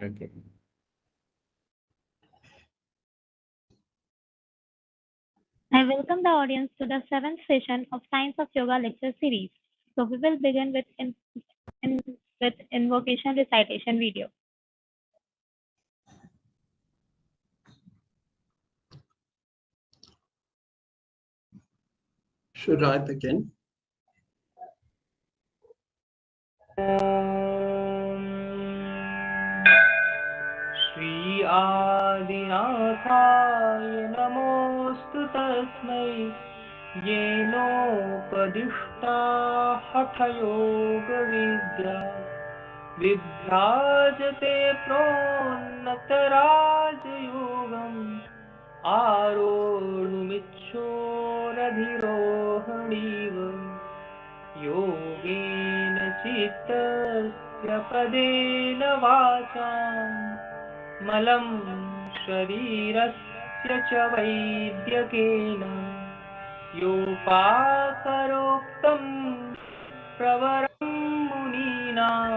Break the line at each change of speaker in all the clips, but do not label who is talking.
Okay.
I welcome the audience to the seventh session of Science of Yoga lecture series. So we will begin with invocation recitation video.
Should I begin?
Shri आदिनाथाय नमोऽस्तु तस्मै येनोपदिष्टा हठयोगविद्या विभ्राजते प्रोन्नतराजयोगम् आरोढुमिच्छोरधिरोहणीव योगेन चित्तस्य पदेन वाचाम् मलं शरीरस्य च वैद्यकेन योपाकरोक्तं प्रवरं मुनीनां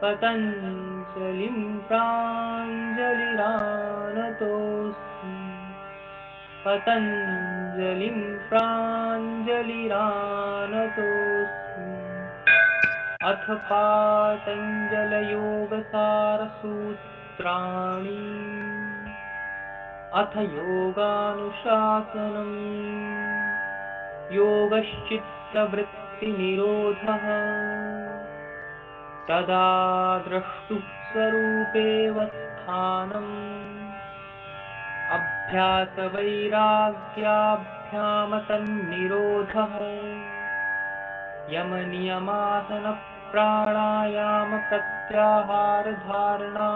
पतञ्जलिं प्राञ्जलिरानतोऽस्मि पतञ्जलिं प्राञ्जलिरानतोऽस्मि अथ पातञ्जलयोगसारसूत्राणि अथ योगानुशासनम् योगश्चित्तवृत्तिनिरोधः तदा द्रष्टुः स्वरूपेव स्थानम् अभ्यासवैराग्याभ्यामतन्निरोधः यमनियमासन प्राणायामप्रत्याहारधारणा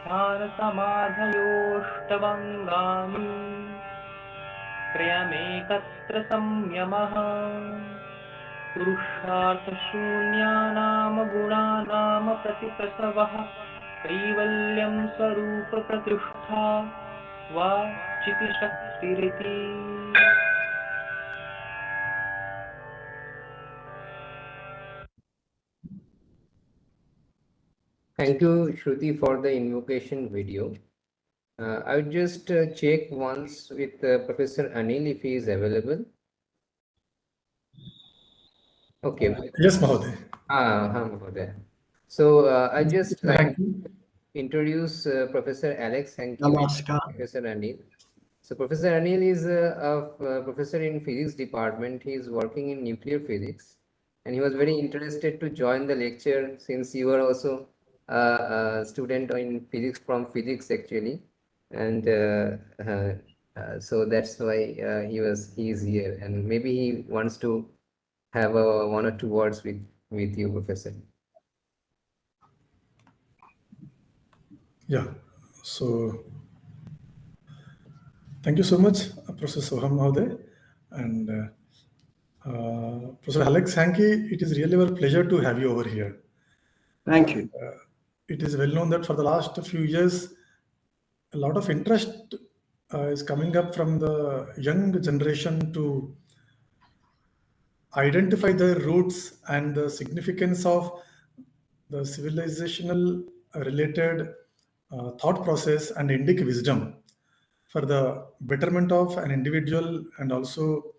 ध्यानसमाधयोऽष्टभङ्गानि त्रयमेकत्र संयमः पुरुषार्थशून्यानां गुणानां प्रतिप्रसवः कैवल्यं स्वरूपप्रतिष्ठा वा चितिशक्तिरिति।
Thank you, Shruti, for the invocation video. I would just check once with Professor Anil if he is available. Okay.
Yes, Mahoday.
Mahoday. So I just like to introduce Professor Alex Hankey, Professor Anil. So Professor Anil is a professor in physics department. He is working in nuclear physics, and he was very interested to join the lecture since you are also a student in physics from physics actually, and so that's why he is here, and maybe he wants to have one or two words with you, Professor.
Yeah. So thank you so much, Professor Soham Mahoday and Professor Alex Hankey. It is really our pleasure to have you over here.
Thank you.
It is well known that for the last few years, a lot of interest is coming up from the young generation to identify their roots and the significance of the civilizational related thought process and Indic wisdom for the betterment of an individual and also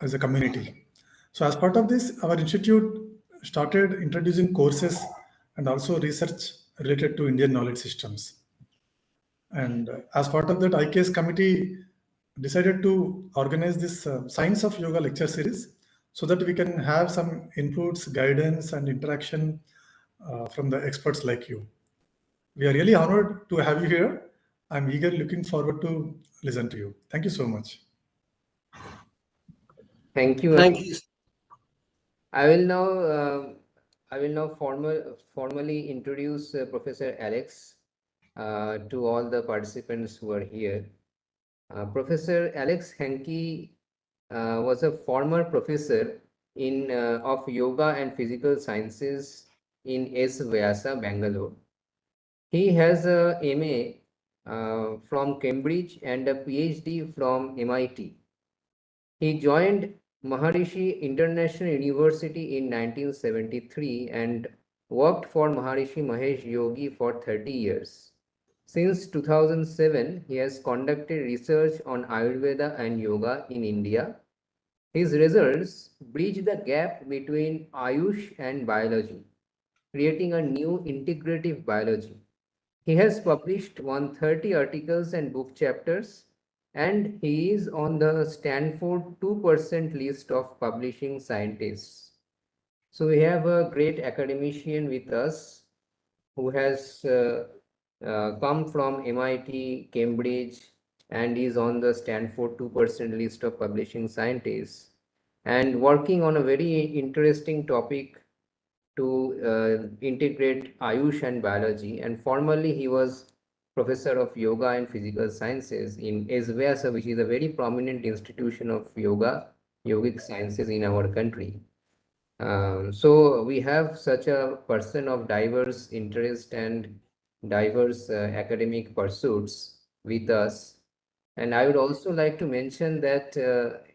as a community. So as part of this, our institute started introducing courses and also research related to Indian knowledge systems. And as part of that, IKS committee decided to organize this Science of Yoga lecture series so that we can have some inputs, guidance, and interaction from the experts like you. We are really honored to have you here. I'm eagerly looking forward to listen to you. Thank you so much.
Thank you.
Thank you.
I will now formally introduce Professor Alex to all the participants who are here. Professor Alex Hankey was a former professor of yoga and physical sciences in S-VYAS, Bangalore. He has a MA from Cambridge and a PhD from MIT. He joined Maharishi International University in 1973 and worked for Maharishi Mahesh Yogi for 30 years. Since 2007, he has conducted research on Ayurveda and Yoga in India. His results bridge the gap between Ayush and biology, creating a new integrative biology. He has published 130 articles and book chapters, and he is on the Stanford 2% list of publishing scientists. So we have a great academician with us who has come from MIT, Cambridge, and is on the Stanford 2% list of publishing scientists, and working on a very interesting topic to integrate Ayush and biology. And formerly, he was professor of yoga and physical sciences in S-VYAS, which is a very prominent institution of yogic sciences in our country. So we have such a person of diverse interest and diverse academic pursuits with us. And I would also like to mention that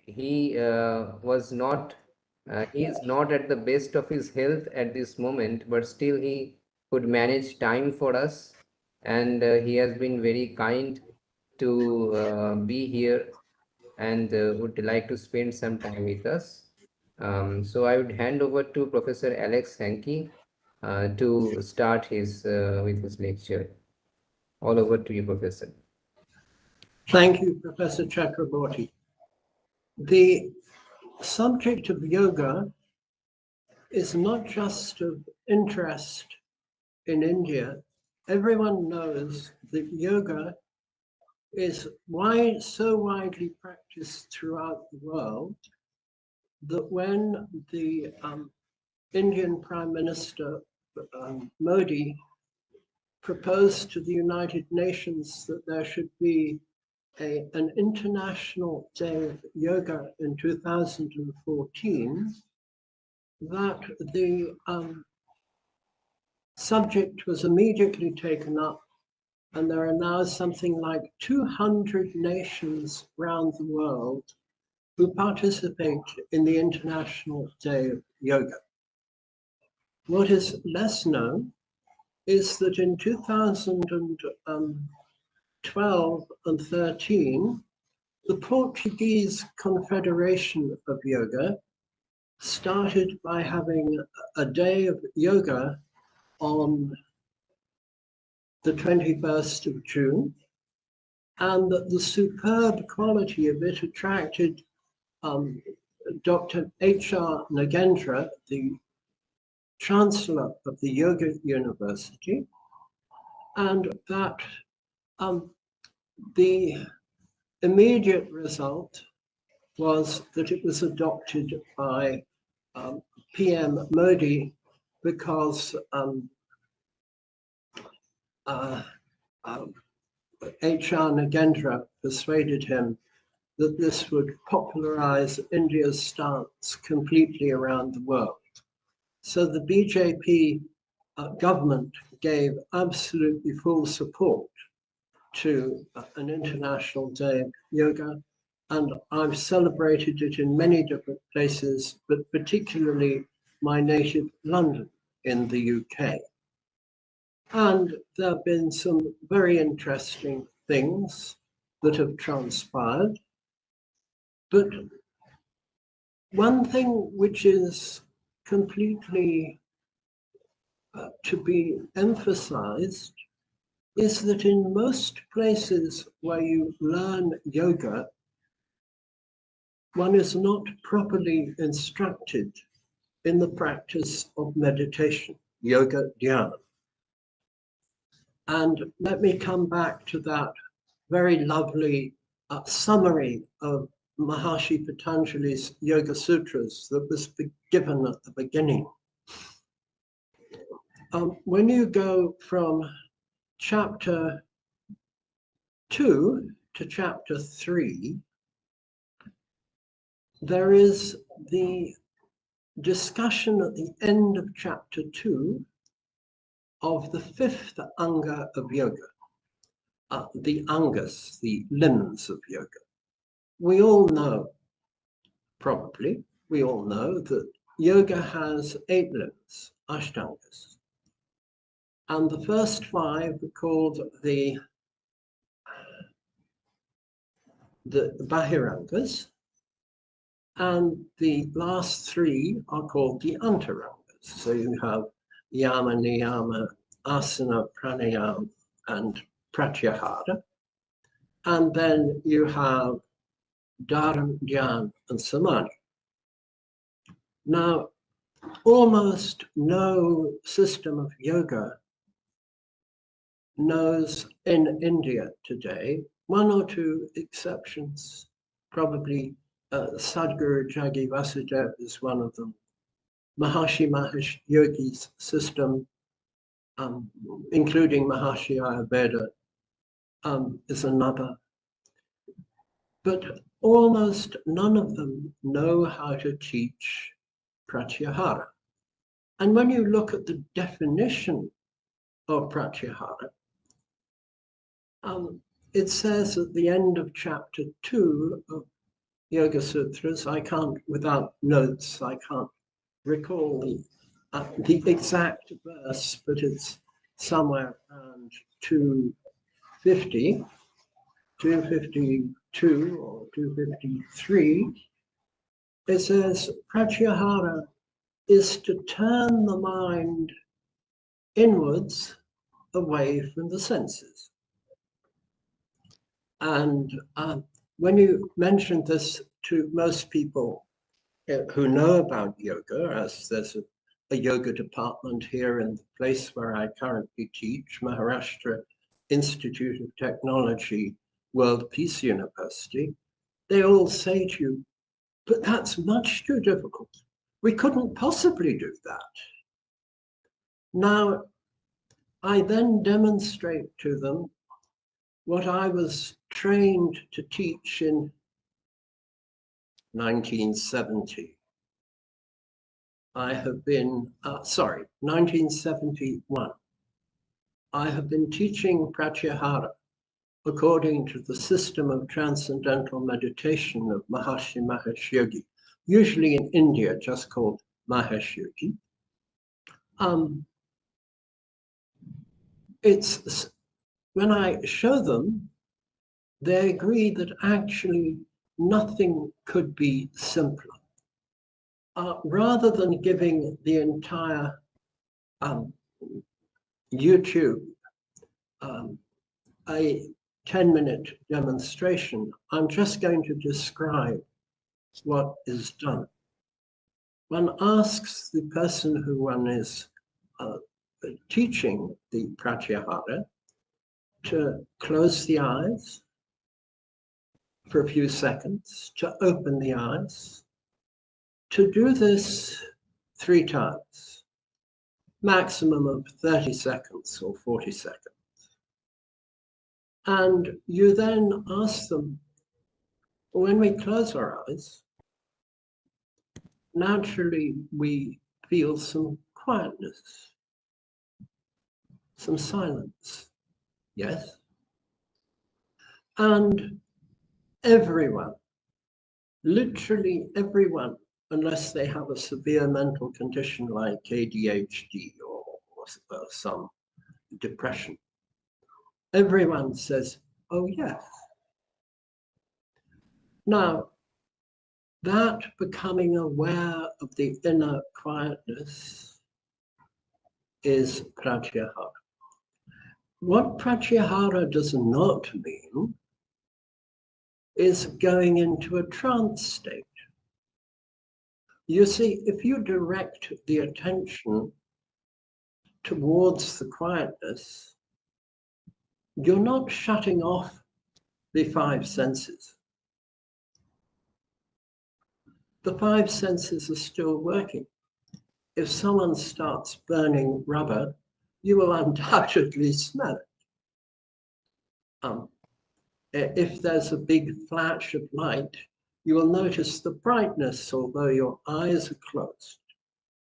he was not he is not at the best of his health at this moment, but still he could manage time for us, and he has been very kind to be here and would like to spend some time with us. So I would hand over to Professor Alex Hankey to start with his lecture. All over to you, Professor.
Thank you, Professor Chakraborty. The subject of yoga is not just of interest in India. Everyone knows that yoga is so widely practiced throughout the world that when the Indian Prime Minister Modi proposed to the United Nations that there should be an International Day of Yoga in 2014, that the subject was immediately taken up, and there are now something like 200 nations around the world who participate in the International Day of Yoga. What is less known is that in 2012 and 13, the Portuguese Confederation of Yoga started by having a day of yoga on the 21st of June, and that the superb quality of it attracted Dr. H.R. Nagendra, the Chancellor of the Yoga University, and that the immediate result was that it was adopted by PM Modi because H.R. Nagendra persuaded him that this would popularize India's stance completely around the world. So the BJP government gave absolutely full support to an International Day of Yoga, and I've celebrated it in many different places, but particularly my native London in the UK. And there have been some very interesting things that have transpired. But one thing which is completely to be emphasized is that in most places where you learn yoga, one is not properly instructed in the practice of meditation, yoga dhyana. And let me come back to that very lovely summary of Maharishi Patanjali's Yoga Sutras that was given at the beginning. When you go from chapter 2 to chapter 3, there is the discussion at the end of chapter 2 of the fifth anga of yoga, the angas, the limbs of yoga. We all know, probably, we all know that yoga has 8 limbs, ashtangas. And the first 5 are called the Bahirangas, and the last 3 are called the Antarangas. So you have Yama, Niyama, Asana, Pranayama, and Pratyahara. And then you have Dharan, Dhyan, and Samadhi. Now, almost no system of yoga knows in India today, 1 or 2 exceptions, probably Sadhguru Jagi Vasudev is one of them. Maharishi Mahesh Yogi's system, including Maharishi Ayurveda, is another. But almost none of them know how to teach Pratyahara. And when you look at the definition of Pratyahara, it says at the end of chapter 2 of Yoga Sutras, I can't, without notes, I can't recall the exact verse, but it's somewhere around 250, 252 or 253. It says Pratyahara is to turn the mind inwards away from the senses. And when you mention this to most people who know about yoga, as there's a yoga department here in the place where I currently teach, Maharashtra Institute of Technology, World Peace University, they all say to you, but that's much too difficult. We couldn't possibly do that. Now, I then demonstrate to them what I was trained to teach in 1970. I have been, 1971. I have been teaching Pratyahara according to the system of transcendental meditation of Maharishi Mahesh Yogi, usually in India just called Mahesh Yogi. It's when I show them, they agree that actually nothing could be simpler. Rather than giving the entire YouTube a 10-minute demonstration, I'm just going to describe what is done. One asks the person who one is teaching the Pratyahara to close the eyes for a few seconds, to open the eyes, to do this 3 times, maximum of 30 seconds or 40 seconds. And you then ask them, when we close our eyes, naturally we feel some quietness, some silence, yes? And everyone, literally everyone, unless they have a severe mental condition like ADHD or some depression, everyone says, oh yes. Now, that becoming aware of the inner quietness is Pratyahara. What Pratyahara does not mean is going into a trance state. You see, if you direct the attention towards the quietness, you're not shutting off the 5 senses. The 5 senses are still working. If someone starts burning rubber, you will undoubtedly smell it. If there's a big flash of light, you will notice the brightness, although your eyes are closed.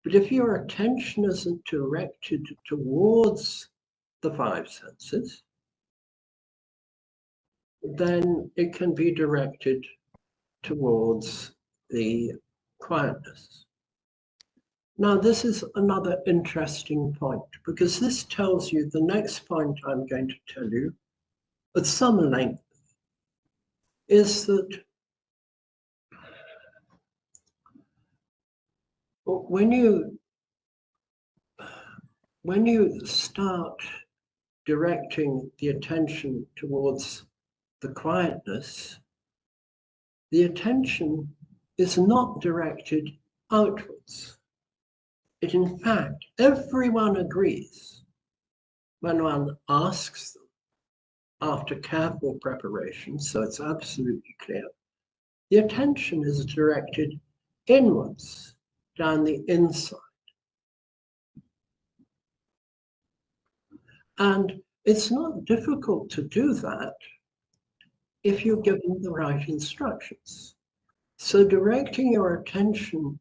But if your attention isn't directed towards the 5 senses, then it can be directed towards the quietness. Now, this is another interesting point, because this tells you the next point I'm going to tell you at some length is that when you start directing the attention towards the quietness, the attention is not directed outwards. It, in fact, everyone agrees when one asks them after careful preparation, so it's absolutely clear, the attention is directed inwards, down the inside. And it's not difficult to do that if you're given the right instructions. So directing your attention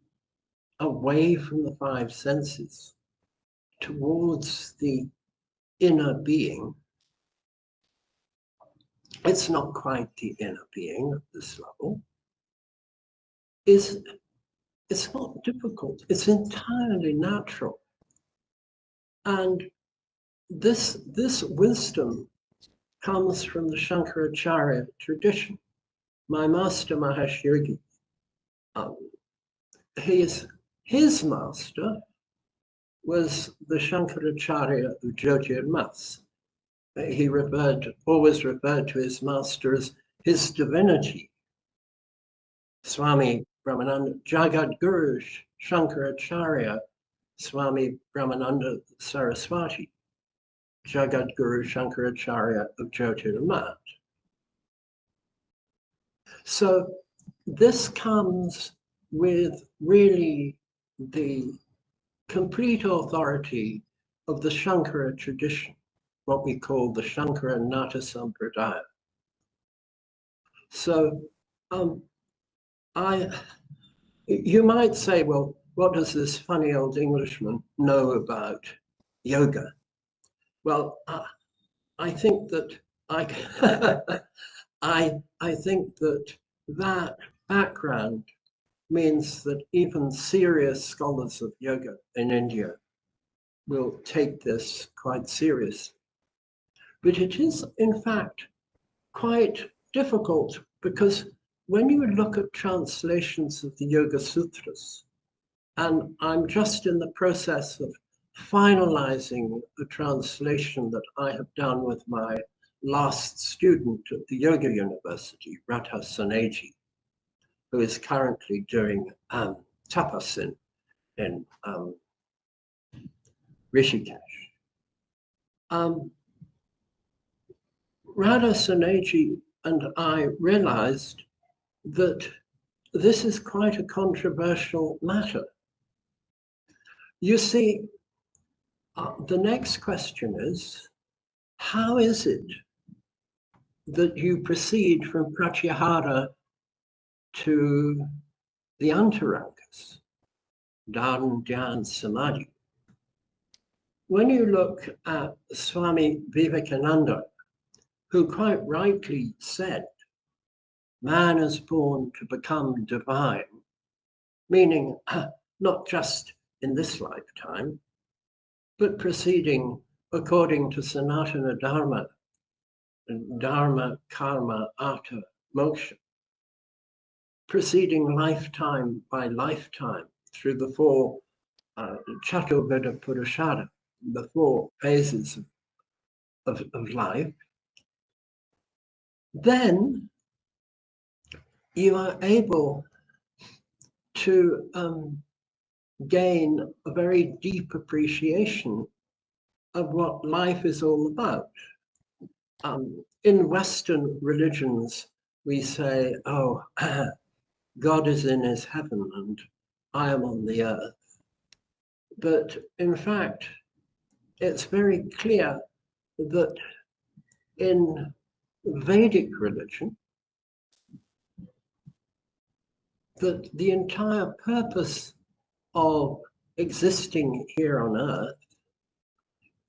away from the five senses towards the inner being, it's not quite the inner being at this level, it's not difficult, it's entirely natural. And this wisdom comes from the Shankaracharya tradition. My master Mahesh Yogi, his master was the Shankaracharya of Jyotirmas. He always referred to his master as his divinity, Swami Brahmananda, Jagadguru Shankaracharya, Swami Brahmananda Saraswati, Jagadguru Shankaracharya of Jyotirmat. So this comes with really the complete authority of the Shankara tradition, what we call the Shankara Nata Sampradaya. So you might say, well, what does this funny old Englishman know about yoga? Well, I think that I think that background means that even serious scholars of yoga in India will take this quite seriously. But it is, in fact, quite difficult, because when you look at translations of the Yoga Sutras, and I'm just in the process of finalizing a translation that I have done with my last student at the Yoga University, Radha Saneji, who is currently doing tapas in Rishikesh. Radha Saneji and I realized that this is quite a controversial matter. You see, the next question is, how is it that you proceed from pratyahara to the antarangas, dharana, dhyan, samadhi? When you look at Swami Vivekananda, who quite rightly said, man is born to become divine, meaning not just in this lifetime, but proceeding according to Sanatana Dharma, Dharma, Karma, Artha, Moksha, proceeding lifetime by lifetime through the four Chaturveda Purushada, the four phases of life, then you are able to gain a very deep appreciation of what life is all about. In Western religions, we say, oh, God is in his heaven and I am on the earth. But in fact, it's very clear that in Vedic religion, that the entire purpose of existing here on earth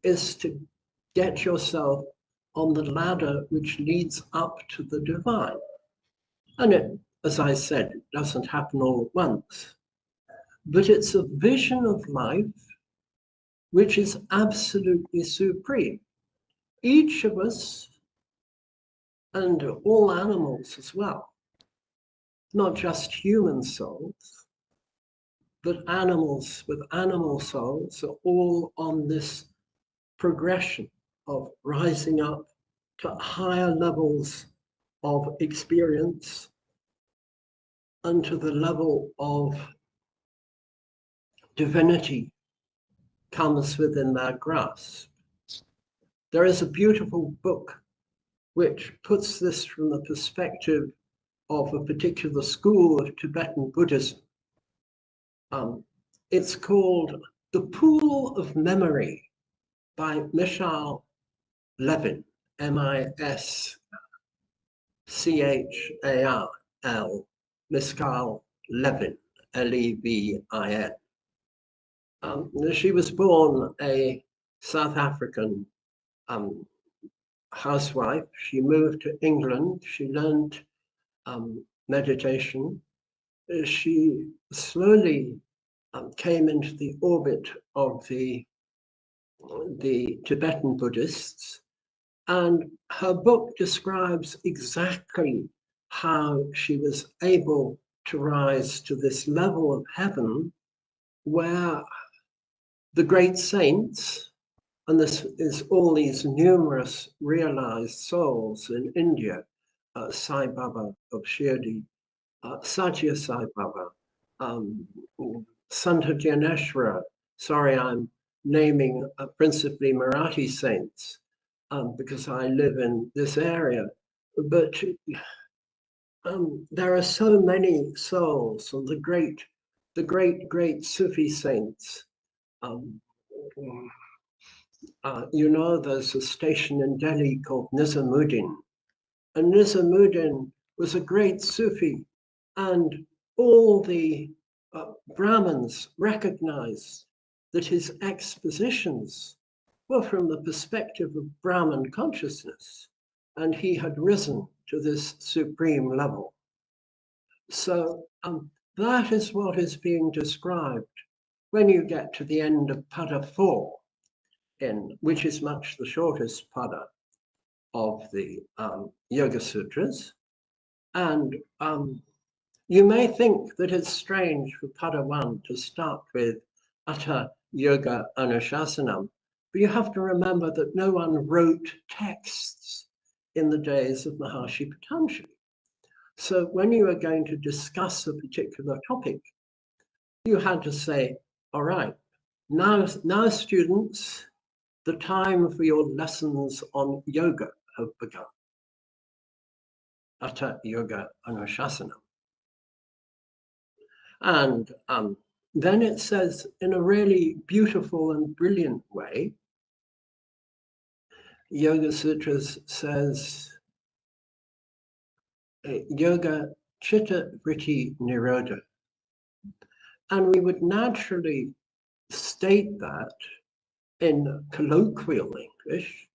is to get yourself on the ladder which leads up to the divine. And it, as I said, it doesn't happen all at once. but it's a vision of life which is absolutely supreme. Each of us, and all animals as well, not just human souls, but animals with animal souls, are all on this progression of rising up to higher levels of experience and to the level of divinity comes within their grasp. There is a beautiful book which puts this from the perspective of a particular school of Tibetan Buddhism. It's called The Pool of Memory by Michal Levin, M-I-S-C-H-A-R-L, Michal Levin, L-E-V-I-N. She was born a South African housewife. She moved to England. She learned meditation. She slowly came into the orbit of the Tibetan Buddhists, and her book describes exactly how she was able to rise to this level of heaven where the great saints, and this is all these numerous realized souls in India, Sai Baba of Shirdi, Satya Sai Baba, Santa Janeshwara. Sorry, I'm naming principally Marathi saints because I live in this area. But there are so many souls, and the great Sufi saints. You know, there's a station in Delhi called Nizamuddin, and Nizamuddin was a great Sufi, and all the Brahmins recognized that his expositions were from the perspective of Brahman consciousness, and he had risen to this supreme level. So that is what is being described when you get to the end of Pada 4, which is much the shortest pada of the Yoga Sutras. And you may think that it's strange for Pada 1 to start with Atta Yoga Anushasanam, but you have to remember that no one wrote texts in the days of Maharishi Patanjali. So when you are going to discuss a particular topic, you had to say, all right, now students, the time for your lessons on yoga have begun. Atta Yoga Anushasanam. And then it says in a really beautiful and brilliant way, Yoga Sutras says, Yoga Chitta Vritti Nirodha. And we would naturally state that in colloquial English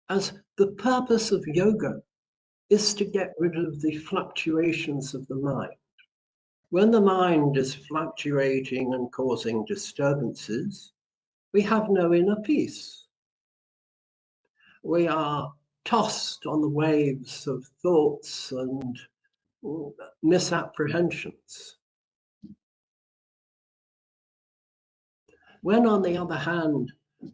as the purpose of yoga is to get rid of the fluctuations of the mind. When the mind is fluctuating and causing disturbances, we have no inner peace. We are tossed on the waves of thoughts and misapprehensions. When, on the other hand,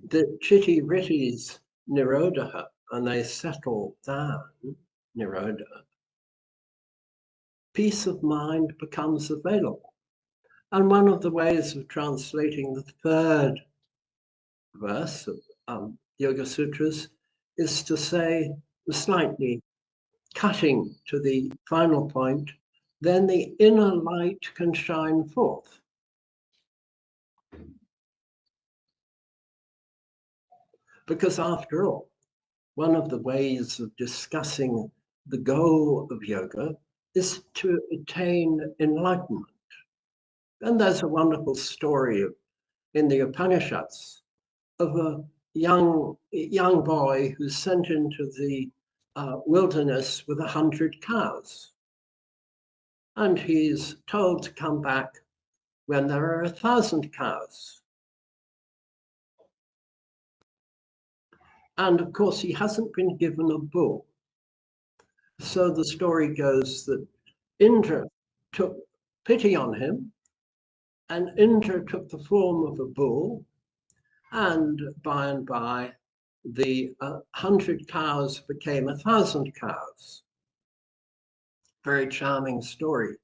the chitti vrittis nirodha, and they settle down, nirodha, peace of mind becomes available. And one of the ways of translating the third verse of Yoga Sutras is to say, slightly cutting to the final point, then the inner light can shine forth. Because after all, one of the ways of discussing the goal of yoga is to attain enlightenment. And there's a wonderful story in the Upanishads of a young boy who's sent into the wilderness with 100 cows. And he's told to come back when there are 1,000 cows. And of course, he hasn't been given a bull. So the story goes that Indra took pity on him, and Indra took the form of a bull, and by, the 100 cows became 1,000 cows. Very charming story.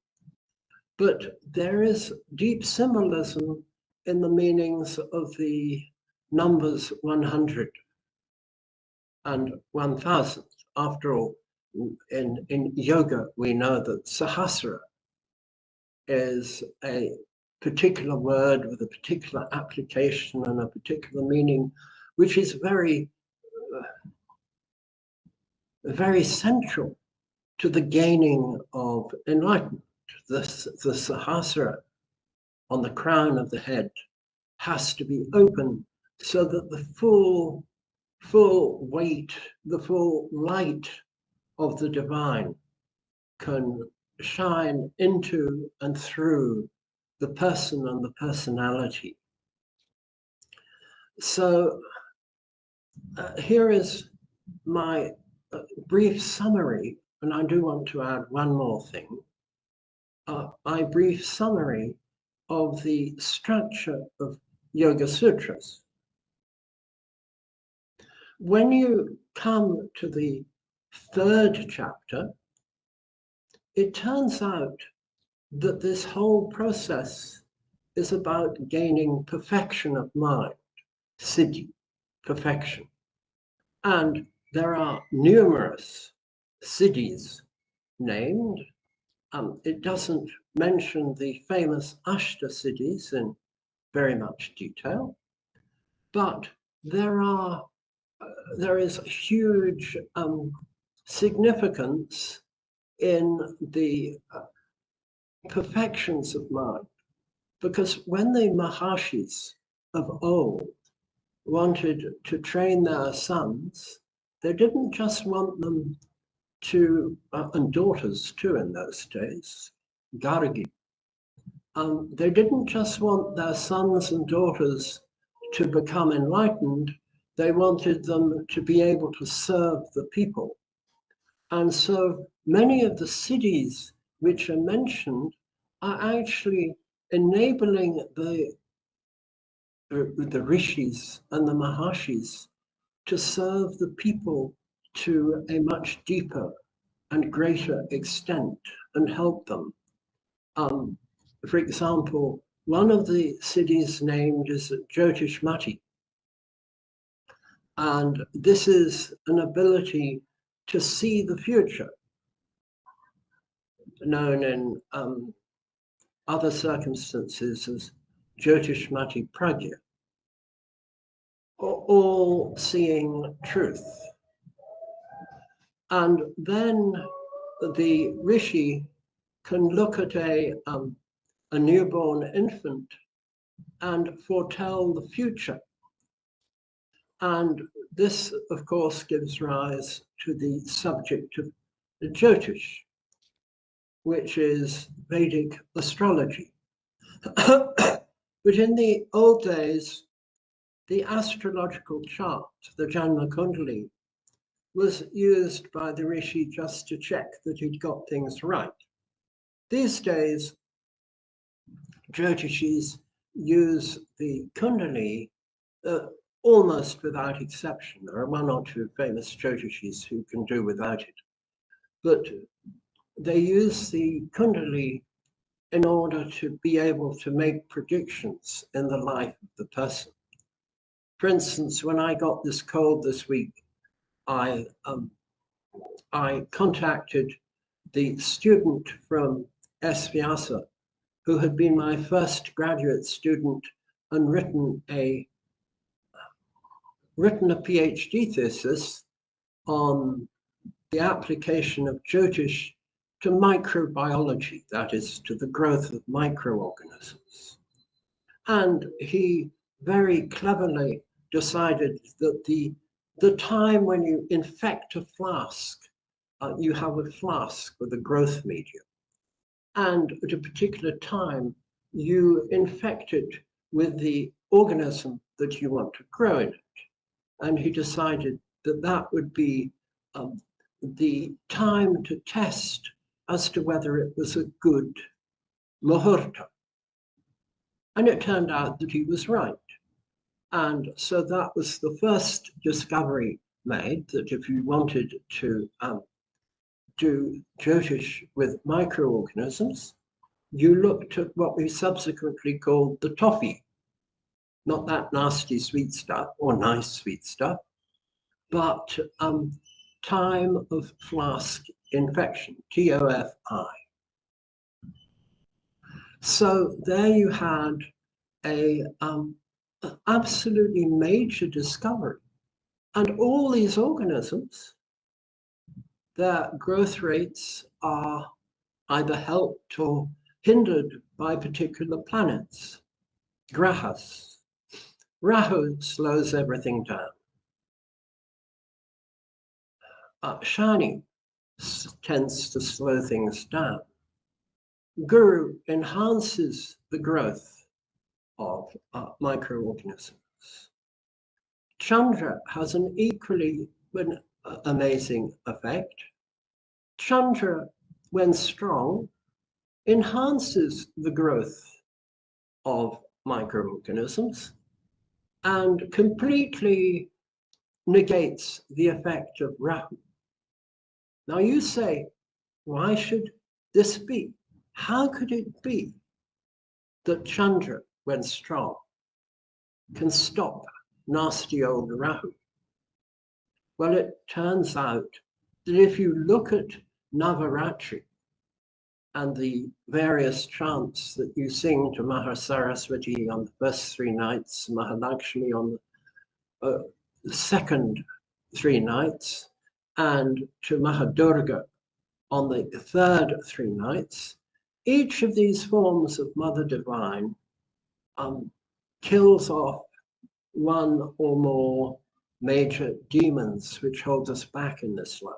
But there is deep symbolism in the meanings of the numbers 100 and 1,000. After all, in yoga, we know that Sahasra is a particular word with a particular application and a particular meaning, which is very, very central to the gaining of enlightenment. The Sahasra on the crown of the head has to be open so that the full weight, the full light of the divine can shine into and through the person and the personality. So here is my brief summary, and I do want to add one more thing. My brief summary of the structure of Yoga Sutras. When you come to the 3rd chapter, it turns out that this whole process is about gaining perfection of mind, siddhi, perfection. And there are numerous siddhis named. It doesn't mention the famous Ashta siddhis in very much detail, but there is huge significance in the perfections of mind, because when the Maharshis of old wanted to train their sons, they didn't just want them to, and daughters too in those days, Gargi. They didn't just want their sons and daughters to become enlightened, they wanted them to be able to serve the people. And so many of the siddhis which are mentioned are actually enabling the rishis and the maharshis to serve the people to a much deeper and greater extent and help them. For example, one of the siddhis named is Jyotishmati. And this is an ability to see the future, known in other circumstances as Jyotishmati Pragya, all seeing truth. And then the rishi can look at a newborn infant and foretell the future. And this, of course, gives rise to the subject of the Jyotish, which is Vedic astrology. But in the old days, the astrological chart, the Janma Kundali, was used by the rishi just to check that he'd got things right. These days, Jyotishis use the Kundali almost without exception. There are one or two famous Jyotishis who can do without it. But they use the Kundali in order to be able to make predictions in the life of the person. For instance, when I got this cold this week, I contacted the student from S-VYAS who had been my first graduate student and written a PhD thesis on the application of Jyotish to microbiology, that is, to the growth of microorganisms. And he very cleverly decided that the time when you infect a flask, you have a flask with a growth medium. And at a particular time, you infect it with the organism that you want to grow in it. And he decided that that would be the time to test as to whether it was a good muhurta. And it turned out that he was right. And so that was the first discovery made, that if you wanted to do Jyotish with microorganisms, you looked at what we subsequently called the toffee, not that nasty sweet stuff or nice sweet stuff, but time of flask infection, TOFI. So there you had a absolutely major discovery. And all these organisms, their growth rates are either helped or hindered by particular planets. Grahas. Rahu slows everything down. Shani tends to slow things down. Guru enhances the growth of microorganisms. Chandra has an equally amazing effect. Chandra, when strong, enhances the growth of microorganisms and completely negates the effect of Rahu. Now you say, why should this be? How could it be that Chandra, when strong, can stop nasty old Rahu? Well, it turns out that if you look at Navaratri and the various chants that you sing to Mahasaraswati on the first 3 nights, Mahalakshmi on the second 3 nights, and to Mahadurga on the third 3 nights, each of these forms of Mother Divine kills off one or more major demons which hold us back in this life.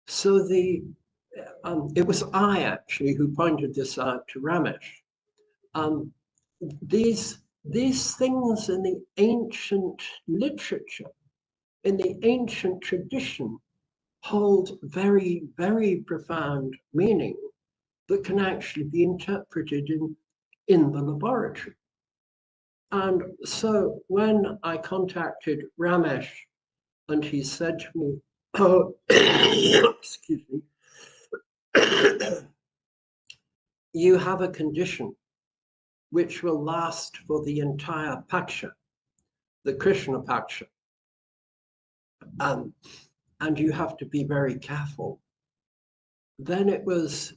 So it was I actually who pointed this out to Ramesh. These things in the ancient literature, in the ancient tradition, hold very, very profound meaning that can actually be interpreted in the laboratory. And so when I contacted Ramesh and he said to me, oh, excuse me, you have a condition which will last for the entire Paksha, the Krishna Paksha. And you have to be very careful. Then it was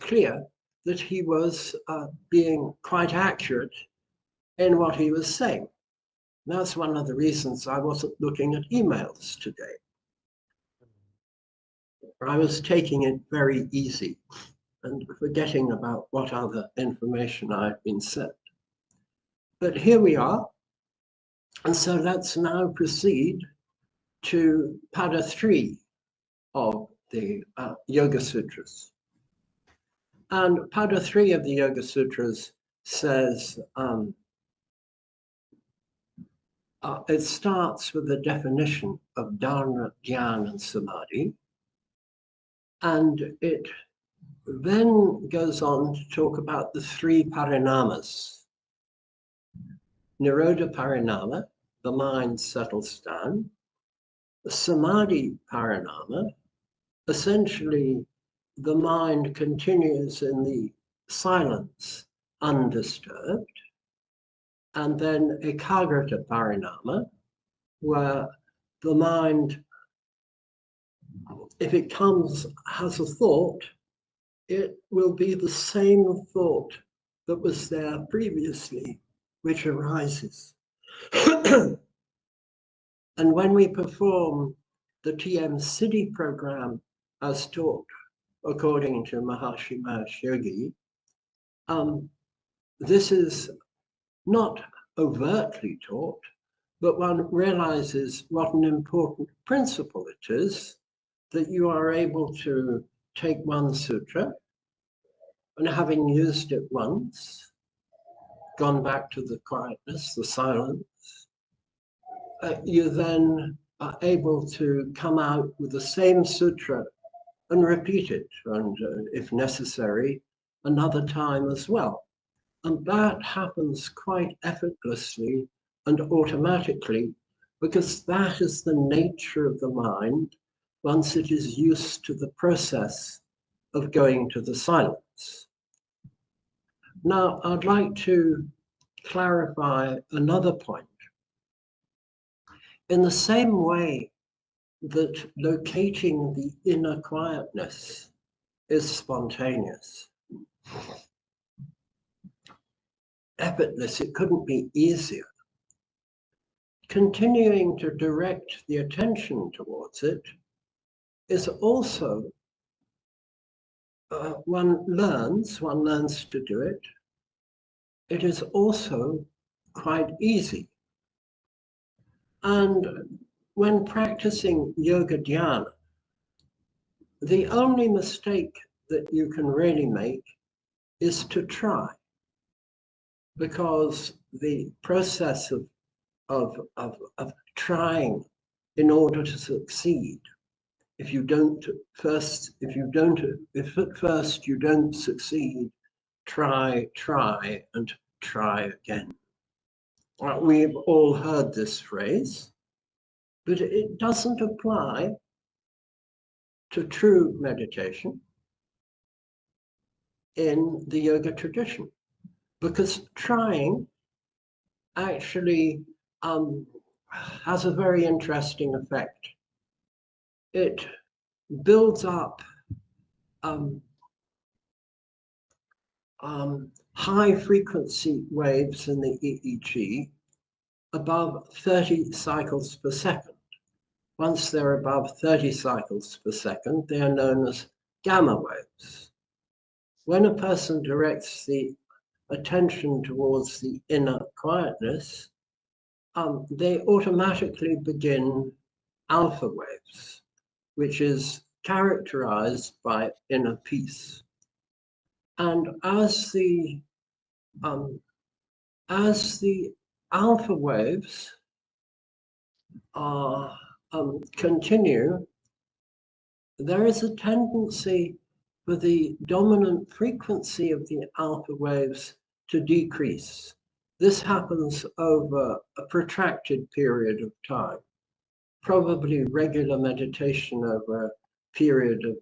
clear that he was being quite accurate in what he was saying. That's one of the reasons I wasn't looking at emails today. I was taking it very easy and forgetting about what other information I had been sent. But here we are. And so let's now proceed to Pada 3 of the Yoga Sutras. And Pada 3 of the Yoga Sutras says, it starts with a definition of dharana, jnana, and samadhi. And it then goes on to talk about the 3 parinamas. Nirodha parinama, the mind settles down. The samadhi parinama, essentially the mind continues in the silence, undisturbed. And then ekagrata parinama, where the mind, if it has a thought, it will be the same thought that was there previously, which arises. And when we perform the TM Siddhi program as taught according to Maharishi Mahesh Yogi, this is not overtly taught, but one realizes what an important principle it is that you are able to take one sutra And having used it once, gone back to the quietness, the silence, you then are able to come out with the same sutra and repeat it, and if necessary, another time as well. And that happens quite effortlessly and automatically, because that is the nature of the mind once it is used to the process of going to the silence. Now, I'd like to clarify another point. In the same way that locating the inner quietness is spontaneous, effortless, it couldn't be easier. Continuing to direct the attention towards it is also, one learns to do it. It is also quite easy. And when practicing yoga dhyana, the only mistake that you can really make is to try, because the process of trying in order to succeed, if at first you don't succeed, try and try again. We've all heard this phrase, but it doesn't apply to true meditation in the yoga tradition, because trying actually has a very interesting effect. It builds up high frequency waves in the EEG above 30 cycles per second. Once they're above 30 cycles per second, they are known as gamma waves. When a person directs the attention towards the inner quietness, they automatically begin alpha waves, which is characterized by inner peace. And as the alpha waves continue, there is a tendency for the dominant frequency of the alpha waves to decrease. This happens over a protracted period of time, probably regular meditation over a period of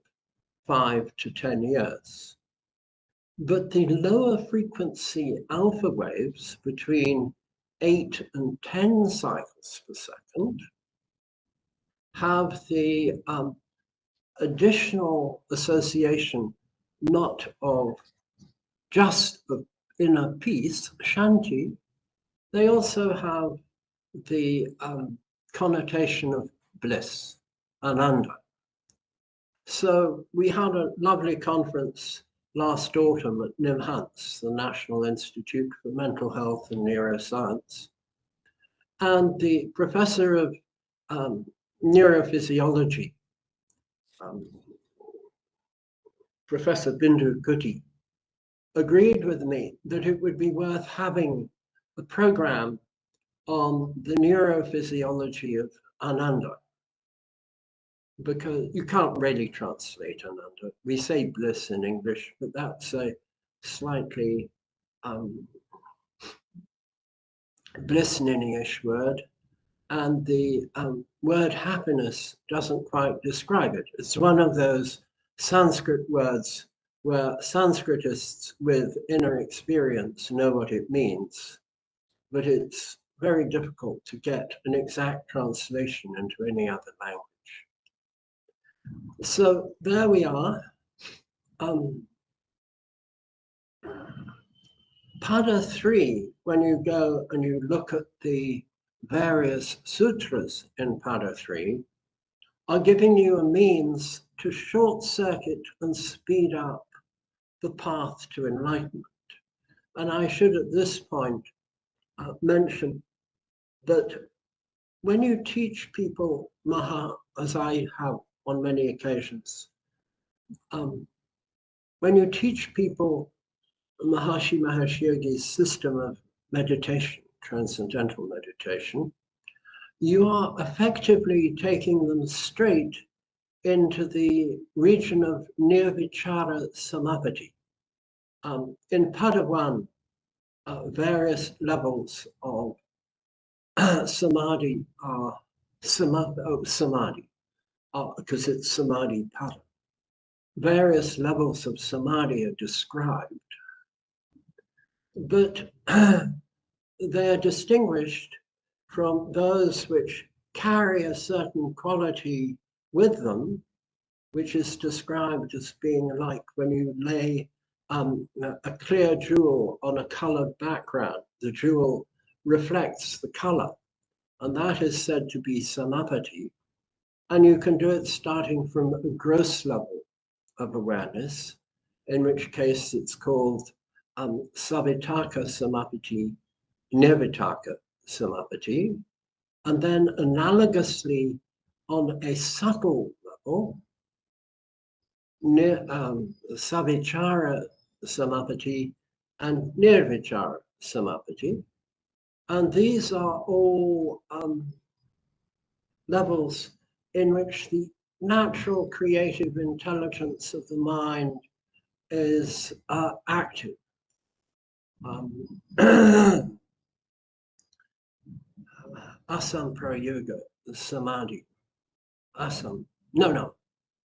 5 to 10 years. But the lower frequency alpha waves between 8 and 10 cycles per second have the additional association not of just of inner peace, shanti, they also have the connotation of bliss, ananda. So we had a lovely conference last autumn at NIMHANS, the National Institute for Mental Health and Neuroscience. And the professor of neurophysiology, Professor Bindu Guti, agreed with me that it would be worth having a program on the neurophysiology of Ananda, because you can't really translate Ananda. We say bliss in English, but that's a slightly blissninish word, and the word happiness doesn't quite describe it. It's one of those Sanskrit words where Sanskritists with inner experience know what it means, but it's very difficult to get an exact translation into any other language. So there we are. Pada 3, when you go and you look at the various sutras in Pada 3, are giving you a means to short circuit and speed up the path to enlightenment. And I should at this point mention that when you teach people Maha, as I have on many occasions, when you teach people Maharishi Mahesh Yogi's system of meditation, transcendental meditation, you are effectively taking them straight into the region of nirvichara samapati. In Padawan, various levels of samadhi are samadhi, because it's samadhi pada. Various levels of samadhi are described, but they are distinguished from those which carry a certain quality with them, which is described as being like when you lay a clear jewel on a colored background. The jewel reflects the color, and that is said to be samapati. And you can do it starting from a gross level of awareness, in which case it's called savitaka samapati, nirvitaka samapati, and then analogously on a subtle level, savichara samapati and nirvichara samapati. And these are all levels in which the natural creative intelligence of the mind is active. Asamprayoga samadhi.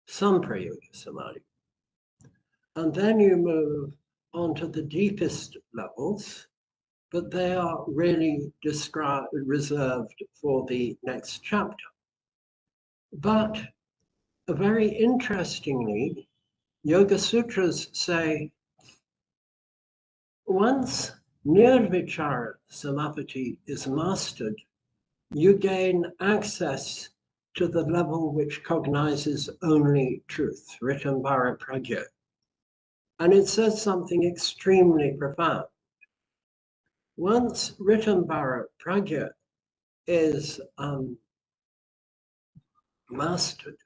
Samprayoga samadhi. And then you move on to the deepest levels, but they are really reserved for the next chapter. But very interestingly, Yoga Sutras say once nirvichara samapati is mastered, you gain access to the level which cognizes only truth, Ritambhara Pragya. And it says something extremely profound. Once Ritambhara Pragya is mastered,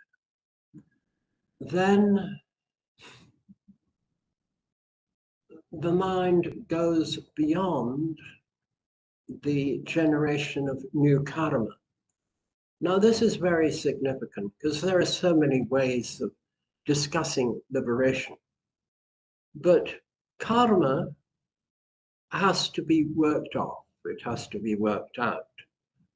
then the mind goes beyond the generation of new karma. Now, this is very significant because there are so many ways of discussing liberation. But karma has to be worked off, it has to be worked out.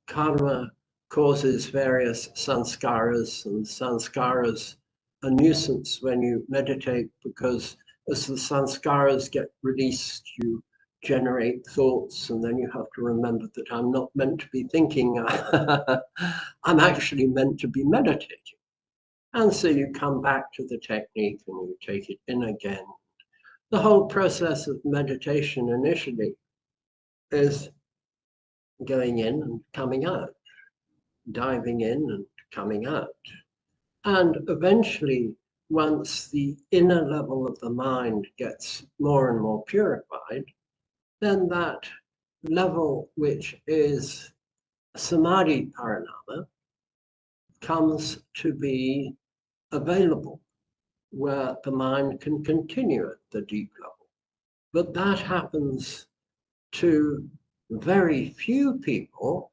Karma causes various sanskaras, and sanskaras are a nuisance when you meditate, because as the sanskaras get released, you generate thoughts, and then you have to remember that I'm not meant to be thinking, I'm actually meant to be meditating. And so you come back to the technique and you take it in again. The whole process of meditation initially is going in and coming out, diving in and coming out. And eventually, once the inner level of the mind gets more and more purified, then that level, which is samadhi parinama, comes to be available, where the mind can continue at the deep level. But that happens to very few people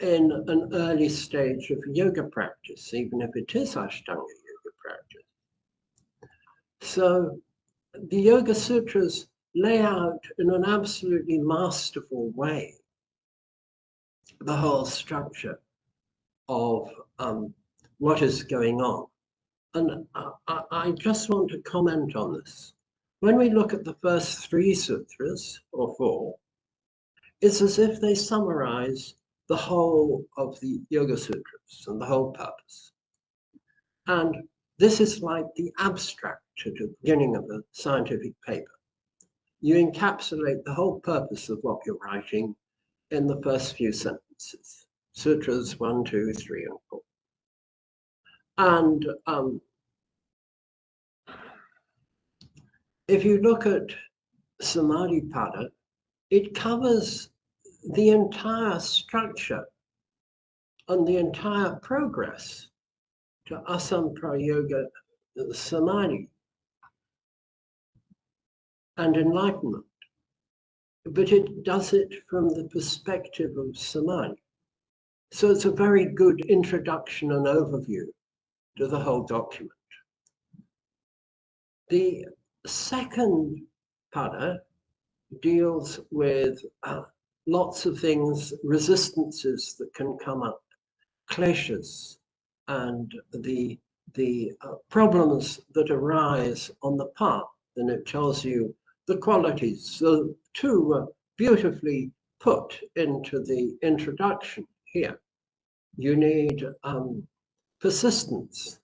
in an early stage of yoga practice, even if it is Ashtanga yoga practice. So the Yoga Sutras lay out in an absolutely masterful way the whole structure of what is going on. And I just want to comment on this. When we look at the first 3 sutras, or 4, it's as if they summarize the whole of the Yoga Sutras and the whole purpose. And this is like the abstract at the beginning of a scientific paper. You encapsulate the whole purpose of what you're writing in the first few sentences. Sutras 1, 2, 3, and 4. And if you look at Samadhi Pada, it covers the entire structure and the entire progress to Asamprayoga Samadhi. and enlightenment, but it does it from the perspective of samadhi. So it's a very good introduction and overview to the whole document. The second pada deals with lots of things, resistances that can come up, kleshas, and the problems that arise on the path. And it tells you the qualities. So two were beautifully put into the introduction here. You need persistence,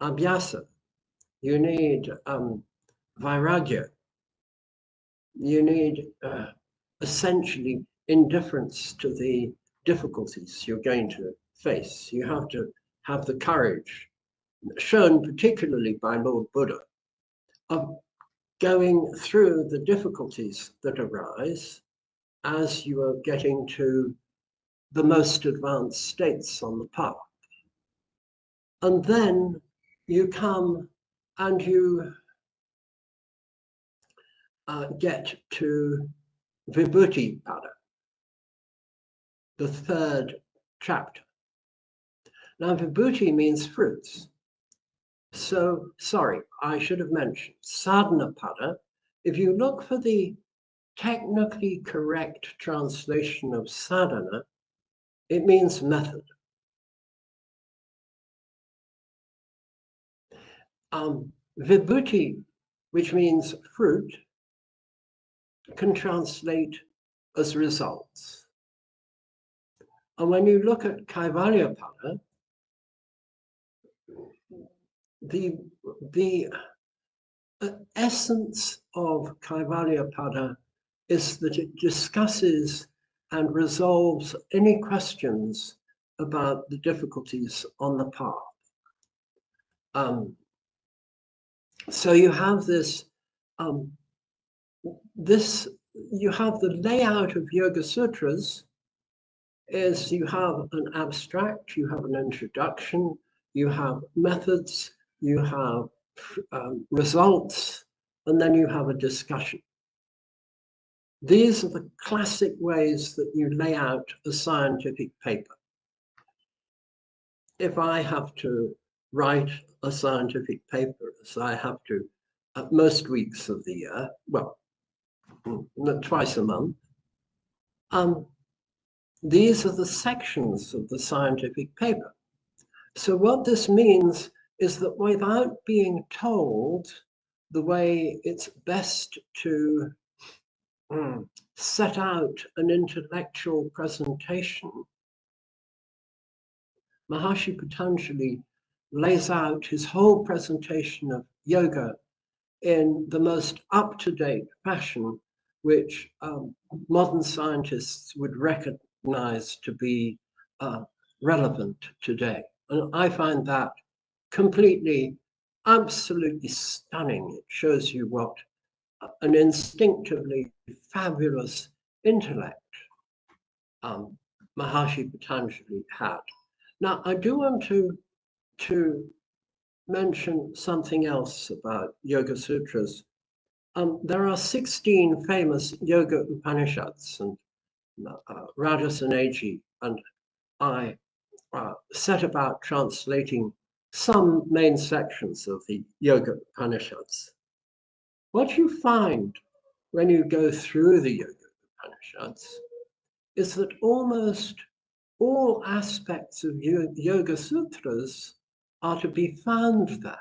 abhyasa. You need vairagya. You need essentially indifference to the difficulties you're going to face. You have to have the courage, shown particularly by Lord Buddha, of going through the difficulties that arise as you are getting to the most advanced states on the path. And then you come and you get to Vibhuti Pada, the third chapter. Now, Vibhuti means fruits. So, sorry, I should have mentioned Sadhana Pada. If you look for the technically correct translation of sadhana, it means method. Vibhuti, which means fruit, can translate as results. And when you look at Kaivalya Pada, the essence of Kaivalya Pada is that it discusses and resolves any questions about the difficulties on the path. So you have this, you have the layout of Yoga Sutras is you have an abstract, you have an introduction, you have methods, you have results, and then you have a discussion. These are the classic ways that you lay out a scientific paper. If I have to write a scientific paper, as I have to at most weeks of the year, well, twice a month, these are the sections of the scientific paper. So what this means is that without being told the way it's best to set out an intellectual presentation, Maharishi Patanjali lays out his whole presentation of yoga in the most up-to-date fashion, which modern scientists would recognize to be relevant today. And I find that completely, absolutely stunning. It shows you what an instinctively fabulous intellect Maharishi Patanjali had. Now, I do want to mention something else about Yoga Sutras. There are 16 famous Yoga Upanishads, and Rajasaneji and I set about translating some main sections of the Yoga Upanishads. What you find when you go through the Yoga Upanishads is that almost all aspects of Yoga Sutras are to be found there.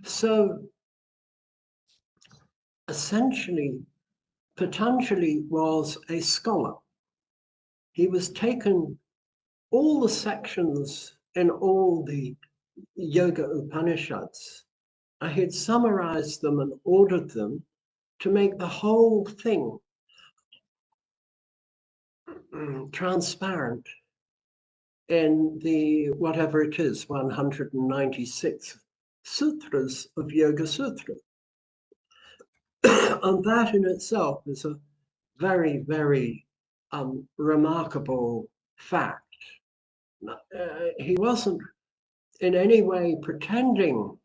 So essentially, Patanjali was a scholar. He was taken all the sections in all the Yoga Upanishads, and he had summarized them and ordered them to make the whole thing transparent in the, whatever it is, 196 sutras of Yoga Sutra. And that in itself is a very, very remarkable fact. He wasn't in any way pretending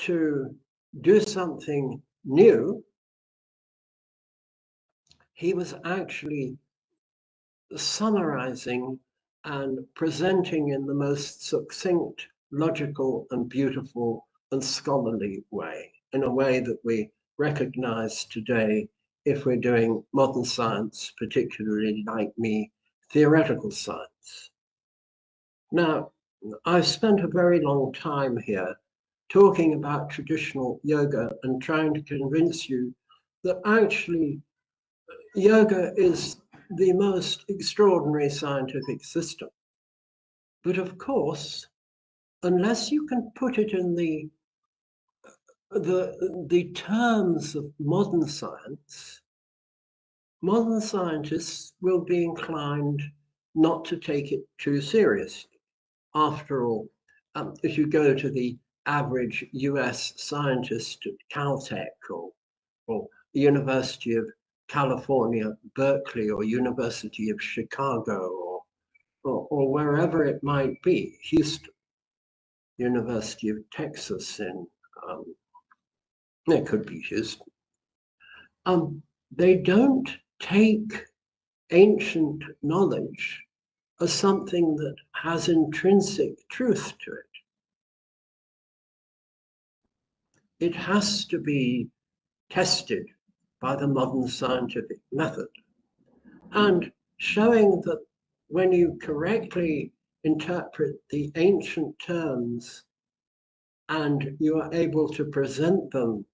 to do something new, he was actually summarizing and presenting in the most succinct, logical, and beautiful and scholarly way, in a way that we recognize today if we're doing modern science, particularly like me, theoretical science. Now, I've spent a very long time here talking about traditional yoga and trying to convince you that actually yoga is the most extraordinary scientific system. But of course, unless you can put it in the terms of modern science, modern scientists will be inclined not to take it too seriously. After all, if you go to the average US scientist at Caltech or the University of California, Berkeley, or University of Chicago, or wherever it might be, Houston, University of Texas in, it could be Houston. They don't take ancient knowledge as something that has intrinsic truth to it. It has to be tested by the modern scientific method. And showing that when you correctly interpret the ancient terms and you are able to present them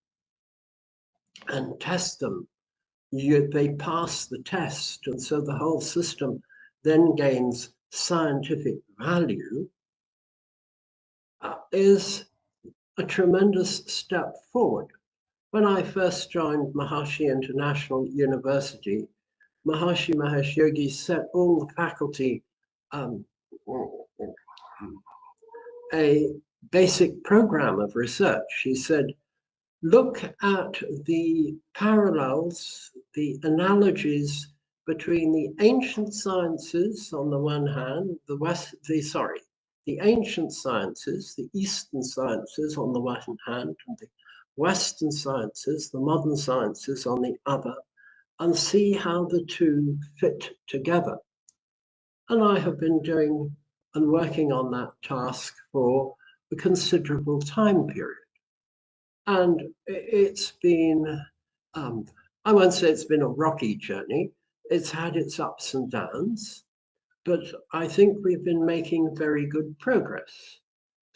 and test them, they pass the test. And so the whole system then gains scientific value, is a tremendous step forward. When I first joined Maharishi International University, Maharishi Mahesh Yogi set all the faculty a basic program of research. He said, look at the parallels, the analogies between the ancient sciences on the one hand, the ancient sciences, the Eastern sciences on the one hand, and the Western sciences, the modern sciences on the other, and see how the two fit together. And I have been doing and working on that task for a considerable time period. And it's been, I won't say it's been a rocky journey. It's had its ups and downs, but I think we've been making very good progress,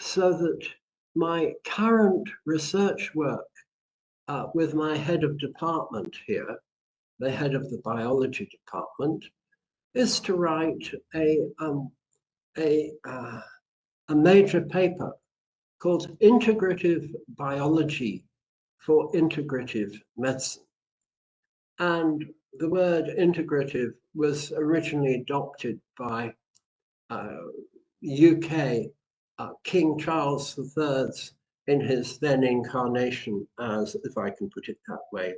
so that my current research work with my head of department here, the head of the biology department, is to write a major paper called Integrative Biology for Integrative Medicine. And the word integrative was originally adopted by UK King Charles III in his then incarnation as, if I can put it that way,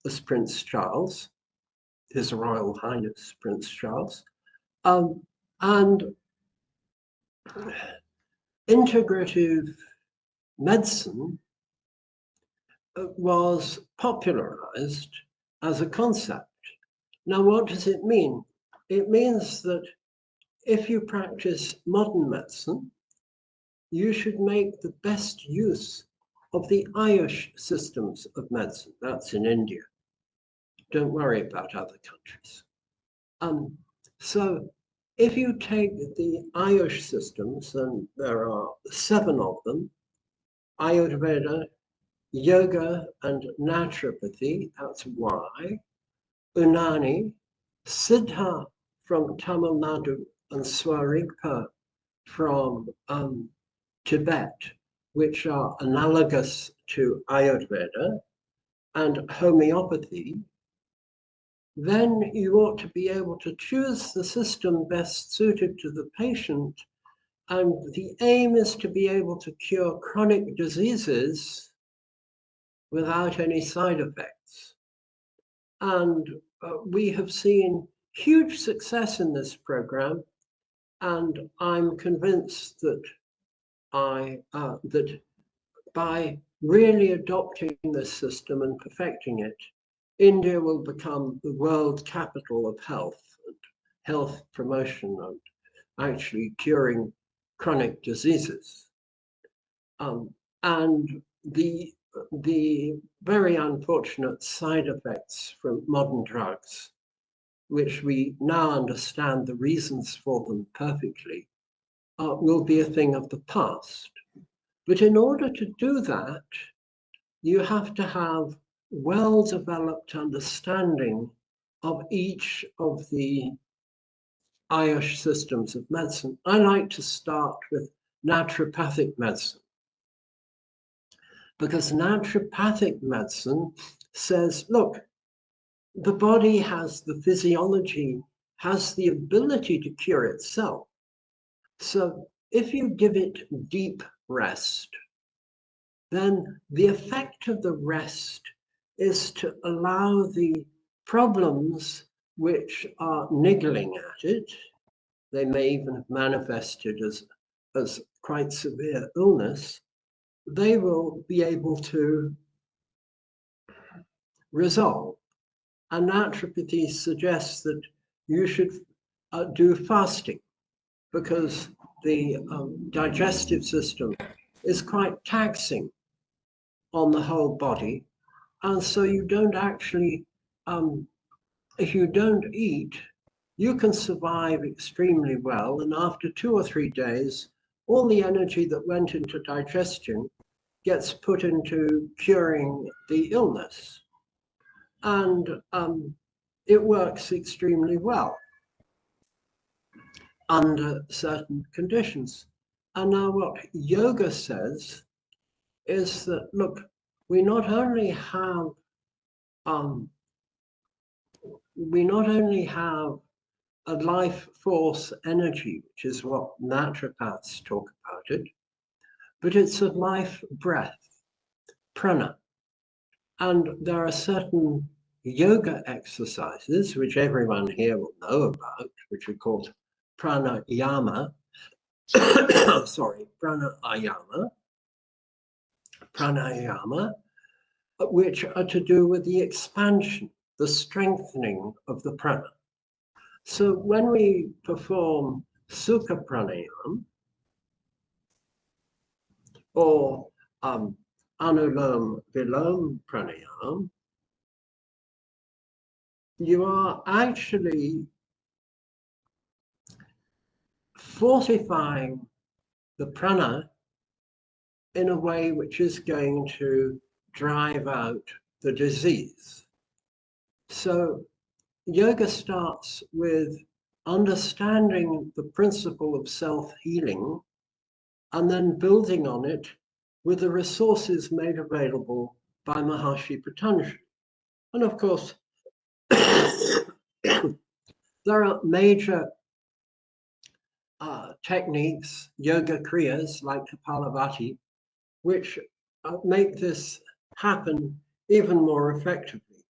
as Prince Charles, His Royal Highness Prince Charles. And integrative medicine was popularized as a concept. Now, what does it mean? It means that if you practice modern medicine, you should make the best use of the Ayush systems of medicine. That's in India. Don't worry about other countries. So if you take the Ayush systems, and there are 7 of them, Ayurveda, Yoga and Naturopathy, that's Y, Unani, Siddha from Tamil Nadu, and Swarigpa from Tibet, which are analogous to Ayurveda, and homeopathy, then you ought to be able to choose the system best suited to the patient. And the aim is to be able to cure chronic diseases without any side effects. And we have seen huge success in this program, and I'm convinced that that by really adopting this system and perfecting it, India will become the world capital of health and health promotion and actually curing chronic diseases. And the very unfortunate side effects from modern drugs, which we now understand the reasons for them perfectly, will be a thing of the past. But in order to do that, you have to have well-developed understanding of each of the Ayush systems of medicine. I like to start with naturopathic medicine, because naturopathic medicine says, look, the body has the physiology, has the ability to cure itself. So if you give it deep rest, then the effect of the rest is to allow the problems which are niggling at it, they may even have manifested as quite severe illness, they will be able to resolve. And naturopathy suggests that you should do fasting, because the digestive system is quite taxing on the whole body. And so you don't actually, if you don't eat, you can survive extremely well. And after 2 or 3 days, all the energy that went into digestion gets put into curing the illness. And it works extremely well under certain conditions. And now what yoga says is that, look, we not only have a life force energy, which is what naturopaths talk about it, but it's a life breath, prana. And there are certain yoga exercises, which everyone here will know about, which are called pranayama, pranayama, which are to do with the expansion, the strengthening of the prana. So when we perform Sukha Pranayam or Anulom Vilom Pranayam, you are actually fortifying the prana in a way which is going to drive out the disease. So yoga starts with understanding the principle of self-healing and then building on it with the resources made available by Maharishi Patanjali. And of course, there are major techniques, yoga kriyas like Kapalabhati, which make this happen even more effectively.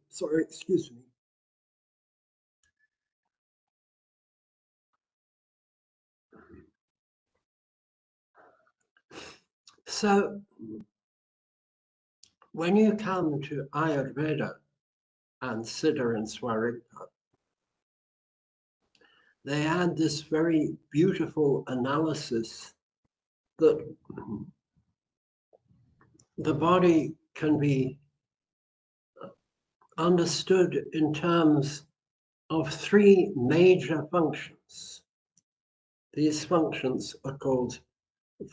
Sorry, excuse me. So when you come to Ayurveda and Siddha and Swarikpa, they add this very beautiful analysis that the body can be understood in terms of 3 major functions. These functions are called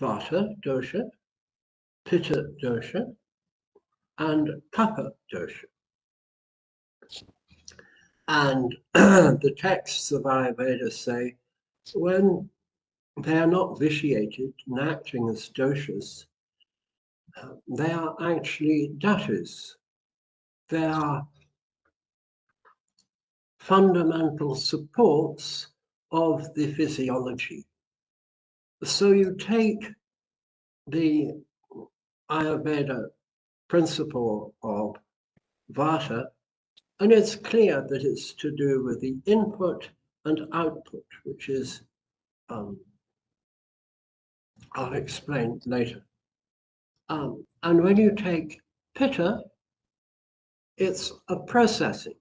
Vata dosha, Pitta dosha, and Kapha dosha. And the texts of Ayurveda say when they are not vitiated and acting as doshas, they are actually dhatus. They are fundamental supports of the physiology. So you take the Ayurveda principle of Vata, and it's clear that it's to do with the input and output, which is I'll explain later. And when you take pitta, it's a processing.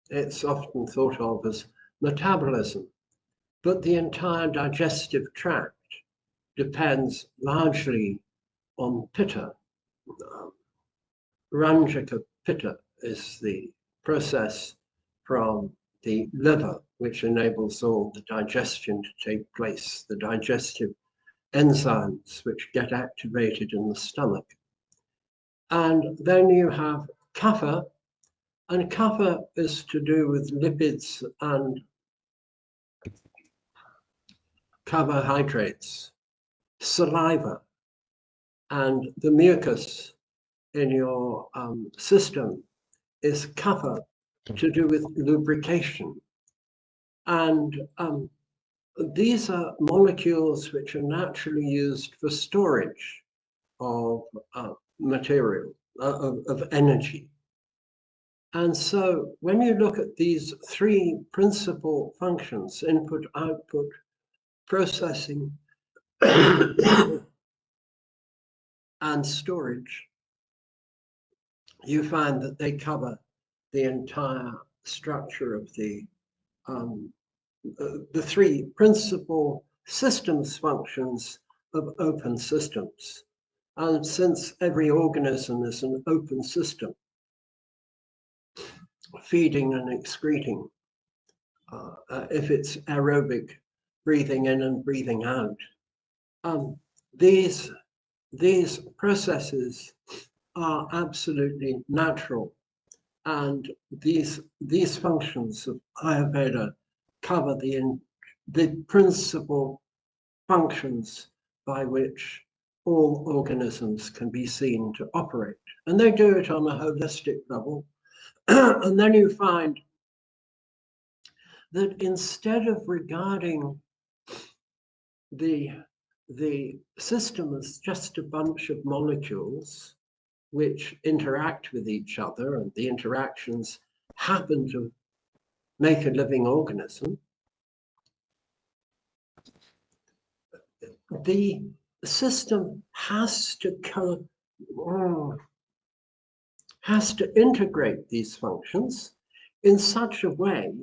It's often thought of as metabolism, but the entire digestive tract depends largely on pitta. Ranjaka pitta is the process from the liver, which enables all the digestion to take place, the digestive enzymes which get activated in the stomach. And then you have kapha, and kapha is to do with lipids and carbohydrates, saliva, and the mucus in your system is kapha, to do with lubrication. And these are molecules which are naturally used for storage of material, of energy. And so when you look at these three principal functions, input, output, processing, and storage, you find that they cover the entire structure of the three principal systems functions of open systems. And since every organism is an open system, feeding and excreting, if it's aerobic, breathing in and breathing out, these processes are absolutely natural. And these functions of Ayurveda cover the principal functions by which all organisms can be seen to operate. And they do it on a holistic level. And then you find that instead of regarding the system as just a bunch of molecules which interact with each other, and the interactions happen to make a living organism, the system has to integrate these functions in such a way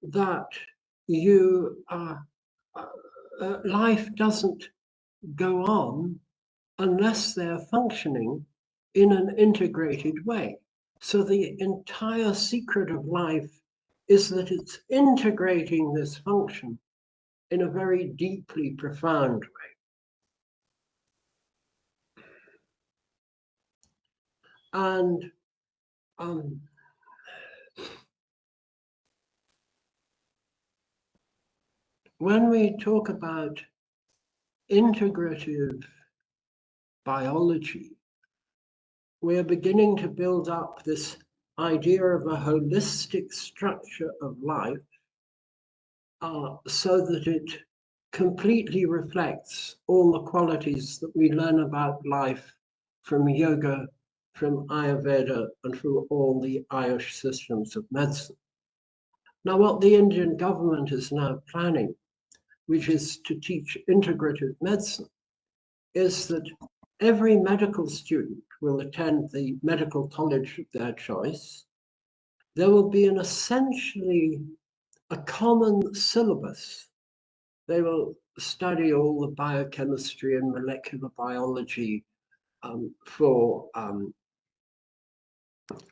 that life doesn't go on unless they're functioning in an integrated way. So the entire secret of life is that it's integrating this function in a very deeply profound way. And when we talk about integrative biology, we're beginning to build up this idea of a holistic structure of life so that it completely reflects all the qualities that we learn about life from yoga, from Ayurveda, and from all the Ayush systems of medicine. Now, what the Indian government is now planning, which is to teach integrative medicine, is that every medical student will attend the medical college of their choice. There will be essentially a common syllabus. They will study all the biochemistry and molecular biology for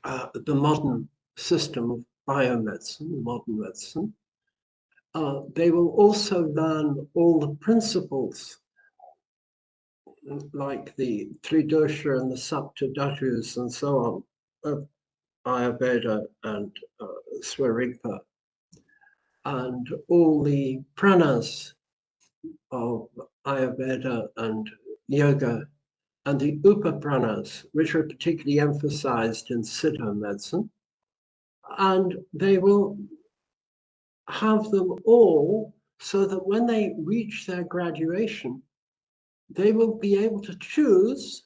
the modern system of biomedicine, modern medicine. They will also learn all the principles like the Tridosha and the Saptadhatus and so on of Ayurveda and Swarupa, and all the pranas of Ayurveda and Yoga, and the upapranas, which are particularly emphasized in Siddha medicine. And they will have them all so that when they reach their graduation, they will be able to choose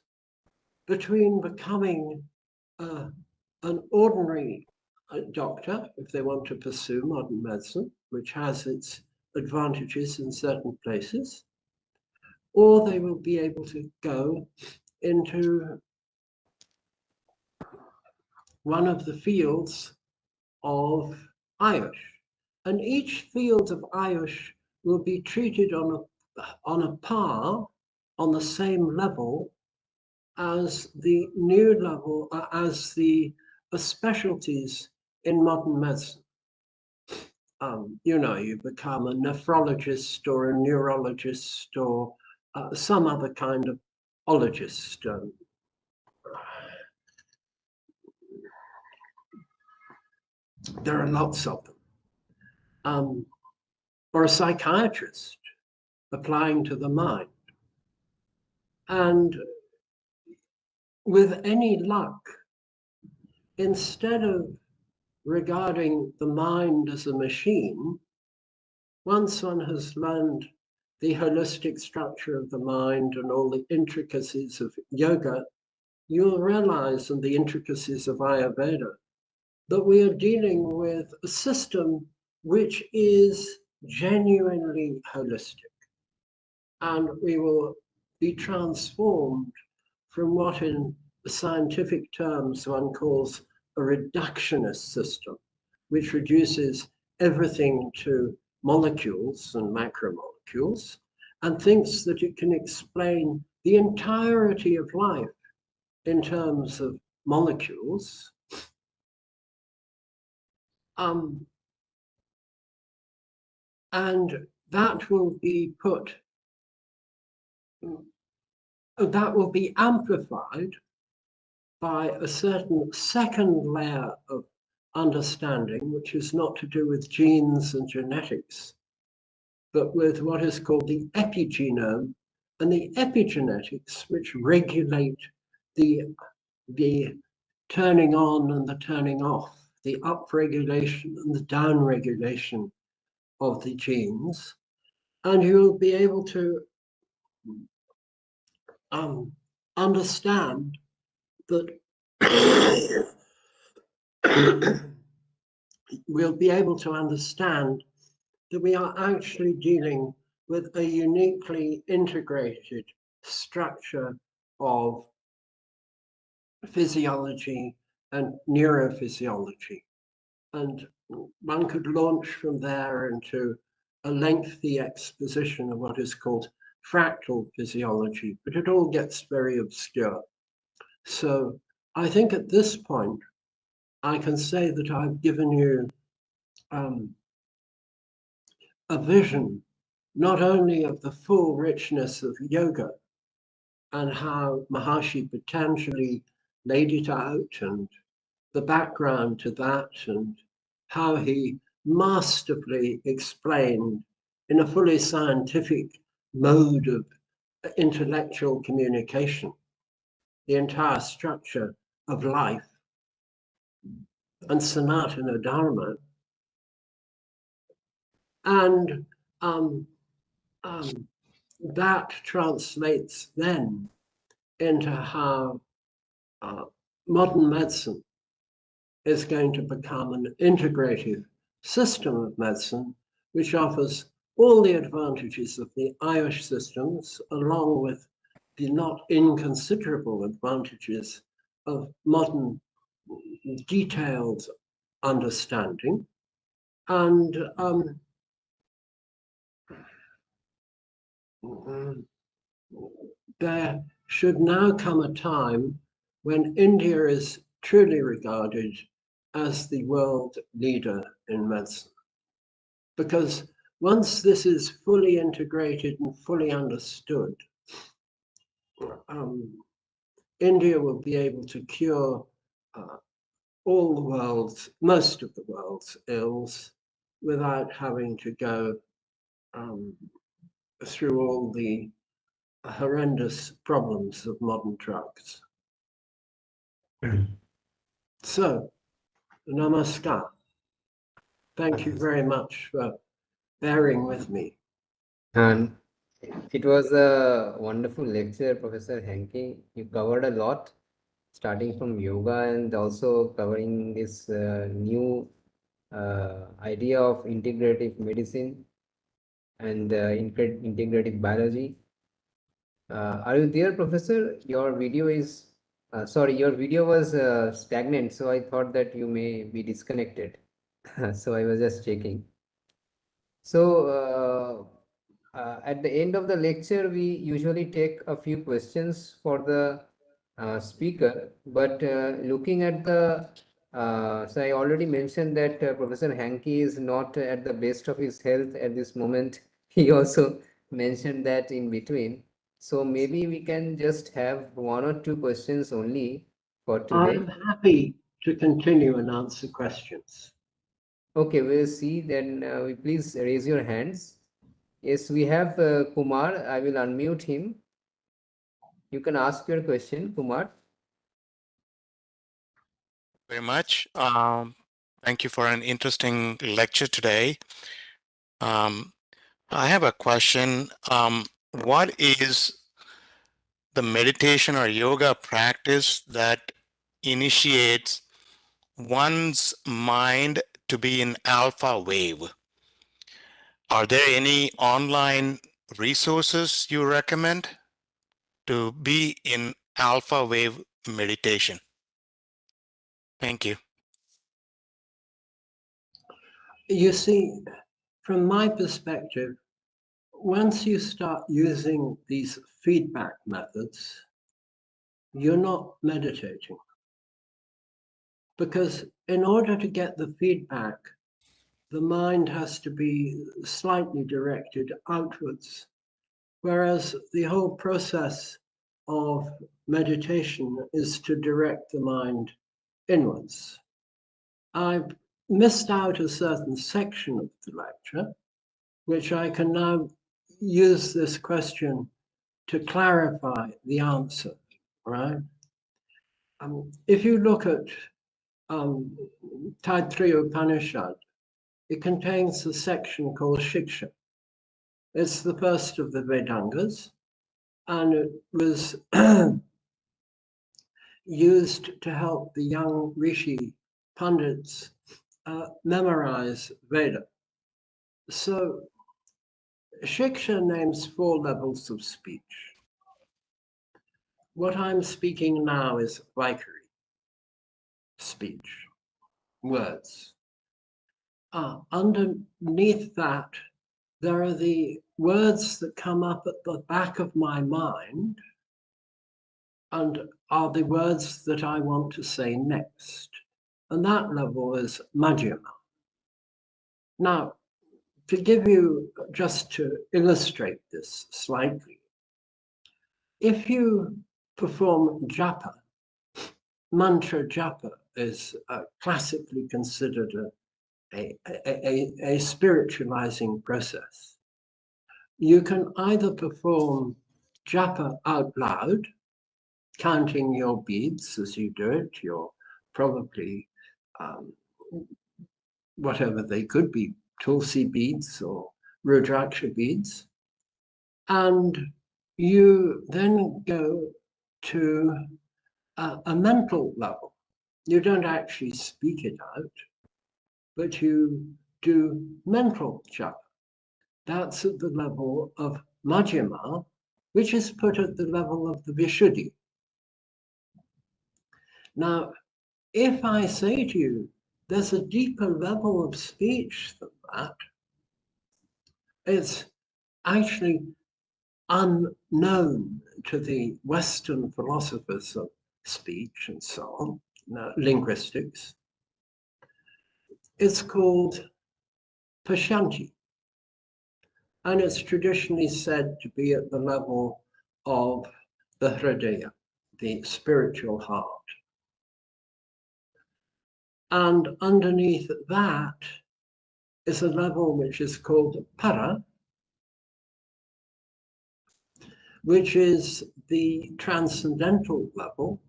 between becoming an ordinary doctor, if they want to pursue modern medicine, which has its advantages in certain places, or they will be able to go into one of the fields of Ayush. And each field of Ayush will be treated on a par, on the same level as the new level, as the specialties in modern medicine. You become a nephrologist or a neurologist or some other kind of ologist. There are lots of them. Or a psychiatrist applying to the mind. And with any luck, instead of regarding the mind as a machine, once one has learned the holistic structure of the mind and all the intricacies of yoga, you'll realize, and the intricacies of Ayurveda, that we are dealing with a system which is genuinely holistic. And we will be transformed from what in scientific terms one calls a reductionist system, which reduces everything to molecules and macromolecules, and thinks that it can explain the entirety of life in terms of molecules. And that will be amplified by a certain second layer of understanding, which is not to do with genes and genetics, but with what is called the epigenome and the epigenetics, which regulate the turning on and the turning off, the upregulation and the downregulation of the genes. And you'll be able to understand that we'll be able to understand that we are actually dealing with a uniquely integrated structure of physiology and neurophysiology. And one could launch from there into a lengthy exposition of what is called fractal physiology, but it all gets very obscure. So I think at this point, I can say that I've given you a vision, not only of the full richness of yoga and how Maharishi Patanjali laid it out and the background to that and how he masterfully explained in a fully scientific mode of intellectual communication the entire structure of life and Sanatana Dharma. And that translates then into how modern medicine is going to become an integrative system of medicine, which offers all the advantages of the Ayush systems, along with the not inconsiderable advantages of modern detailed understanding. And there should now come a time when India is truly regarded as the world leader in medicine. Because once this is fully integrated and fully understood, India will be able to cure all the world's, most of the world's ills without having to go through all the horrendous problems of modern drugs. So, namaskar. Thank you very much for bearing with me.
And it was a wonderful lecture, Professor Hankey. You covered a lot, starting from yoga and also covering this new idea of integrative medicine and integrative biology. Are you there, Professor? Your video is, sorry, your video was stagnant, so I thought that you may be disconnected. So I was just checking. So at the end of the lecture, we usually take a few questions for the speaker, but looking at the, so I already mentioned that Professor Hankey is not at the best of his health at this moment. He also mentioned that in between. So maybe we can just have 1 or 2 questions only for today.
I'm happy to continue and answer questions.
Okay, we'll see. Then please raise your hands. Yes, we have Kumar. I will unmute him. You can ask your question, Kumar.
Very much. Thank you for an interesting lecture today. I have a question. What is the meditation or yoga practice that initiates one's mind to be in alpha wave? Are there any online resources you recommend to be in alpha wave meditation? Thank you.
You see, from my perspective, once you start using these feedback methods, you're not meditating. Because in order to get the feedback, the mind has to be slightly directed outwards, whereas the whole process of meditation is to direct the mind inwards. I've missed out a certain section of the lecture, which I can now use this question to clarify the answer, right? If you look at Taittiriya Upanishad, it contains a section called Shiksha. It's the first of the Vedangas, and it was used to help the young Rishi Pandits memorize Veda. So Shiksha names 4 levels of speech. What I'm speaking now is Vaikari speech, words. Underneath that, there are the words that come up at the back of my mind and are the words that I want to say next. And that level is Madhyama. Now, to give you, just to illustrate this slightly, if you perform japa, mantra japa is classically considered a spiritualizing process. You can either perform japa out loud, counting your beads as you do it. You're probably, whatever they could be, tulsi beads or rudraksha beads. And you then go to a mental level. You don't actually speak it out, but you do mental japa. That's at the level of Madhyama, which is put at the level of the Vishuddhi. Now, if I say to you, there's a deeper level of speech than that, it's actually unknown to the Western philosophers of speech and so on, linguistics. It's called Pashanti. And it's traditionally said to be at the level of the Hridaya, the spiritual heart. And underneath that is a level which is called Para, which is the transcendental level.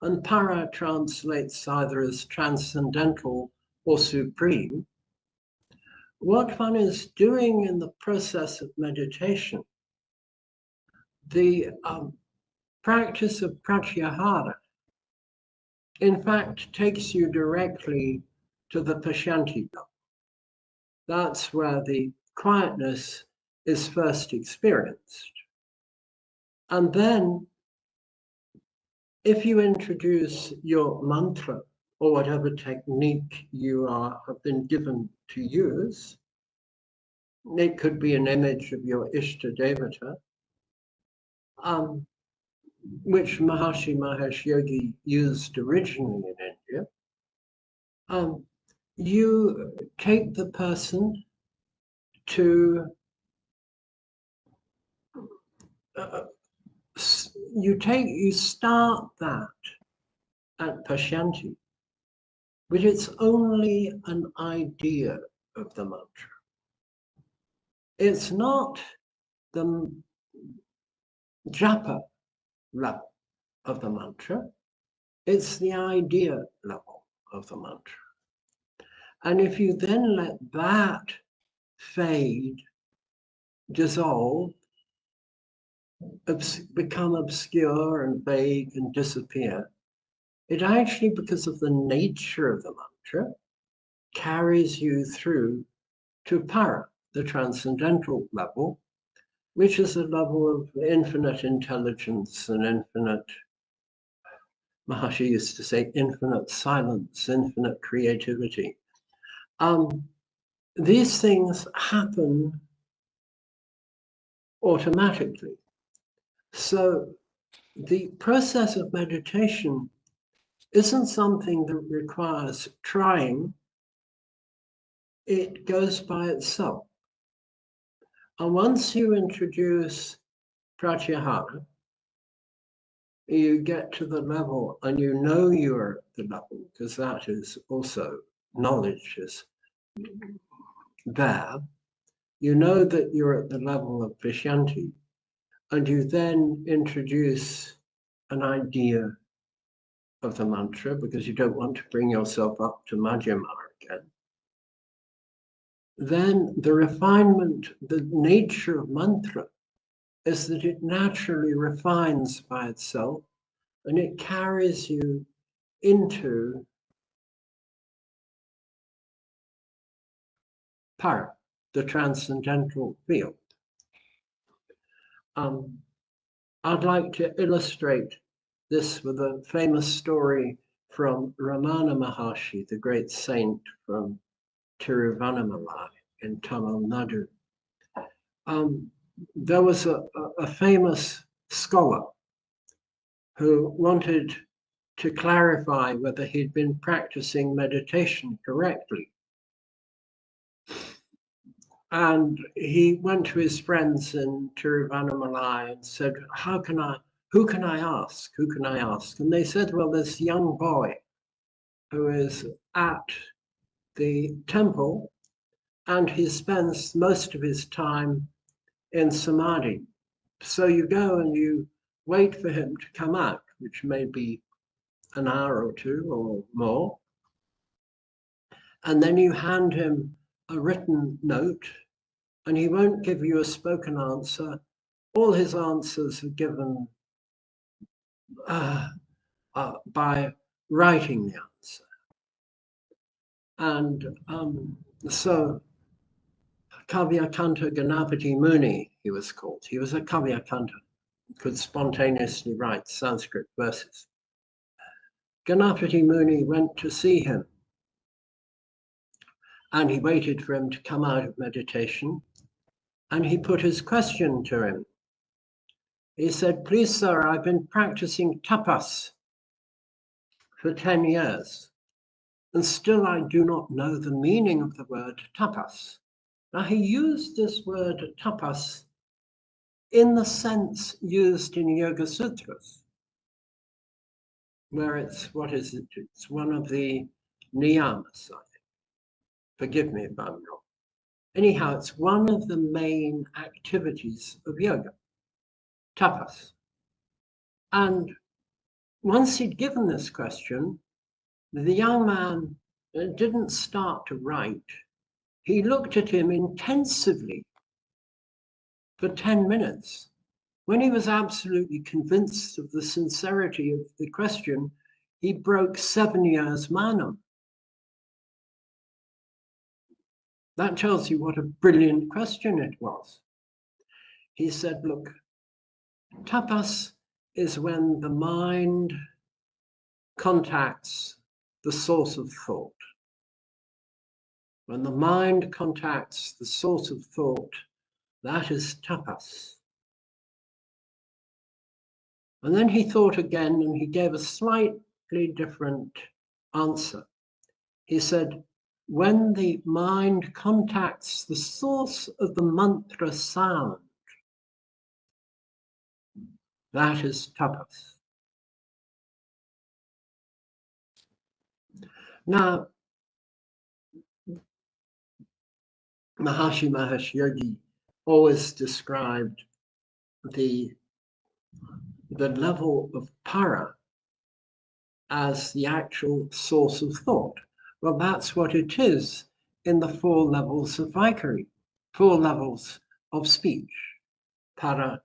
And Para translates either as transcendental or supreme. What one is doing in the process of meditation, the practice of pratyahara, in fact, takes you directly to the Pashanti level. That's where the quietness is first experienced. And then if you introduce your mantra or whatever technique you have been given to use, it could be an image of your Ishta Devata, which Maharishi Mahesh Yogi used originally in India. You take the person to you start that at Pashanti, but it's only an idea of the mantra. It's not the japa level of the mantra, it's the idea level of the mantra. And if you then let that fade, dissolve, become obscure and vague and disappear, it actually, because of the nature of the mantra, carries you through to para, the transcendental level, which is a level of infinite intelligence and infinite, Maharishi used to say, infinite silence, infinite creativity. These things happen automatically. So the process of meditation isn't something that requires trying. It goes by itself. And once you introduce pratyahara, you get to the level, and you know you're at the level, because that is also knowledge is there. You know that you're at the level of Vishanti, and you then introduce an idea of the mantra, because you don't want to bring yourself up to Madhyama again. Then the refinement, the nature of mantra is that it naturally refines by itself, and it carries you into para, the transcendental field. I'd like to illustrate this with a famous story from Ramana Maharshi, the great saint from Tiruvannamalai in Tamil Nadu. There was a famous scholar who wanted to clarify whether he'd been practicing meditation correctly. And he went to his friends in Tiruvannamalai and said, who can I ask? Who can I ask? And they said, well, this young boy who is at the temple, and he spends most of his time in samadhi. So you go and you wait for him to come out, which may be an hour or two or more. And then you hand him a written note, and he won't give you a spoken answer. All his answers are given by writing the answer. And so Kavyakanta Ganapati Muni, he was called. He was a Kavyakanta, could spontaneously write Sanskrit verses. Ganapati Muni went to see him, and he waited for him to come out of meditation, and he put his question to him. He said, please, sir, I've been practicing tapas for 10 years, and still I do not know the meaning of the word tapas. Now, he used this word tapas in the sense used in Yoga Sutras, where it's, what is it? It's one of the niyamas, I think. Forgive me if I'm wrong. Anyhow, it's one of the main activities of yoga, tapas. And once he'd given this question, the young man didn't start to write. He looked at him intensively for 10 minutes. When he was absolutely convinced of the sincerity of the question, he broke 7 years manam. That tells you what a brilliant question it was. He said, look, Tapas is when the mind contacts the source of thought. When the mind contacts the source of thought, that is tapas. And then he thought again, and he gave a slightly different answer. He said, when the mind contacts the source of the mantra sound, that is tapas. Now, Maharishi Mahesh Yogi always described the level of para as the actual source of thought. Well, that's what it is in the 4 levels of Vaikari, 4 levels of speech. Para,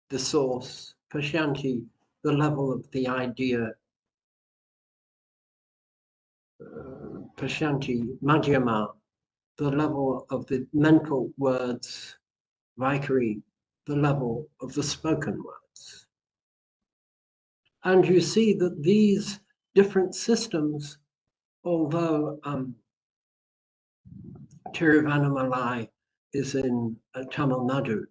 the source; Pashanti, the level of the idea; Pashanti, Madhyama, the level of the mental words; Vaikari, the level of the spoken words. And you see that these different systems, although Tiruvannamalai is in Tamil Nadu,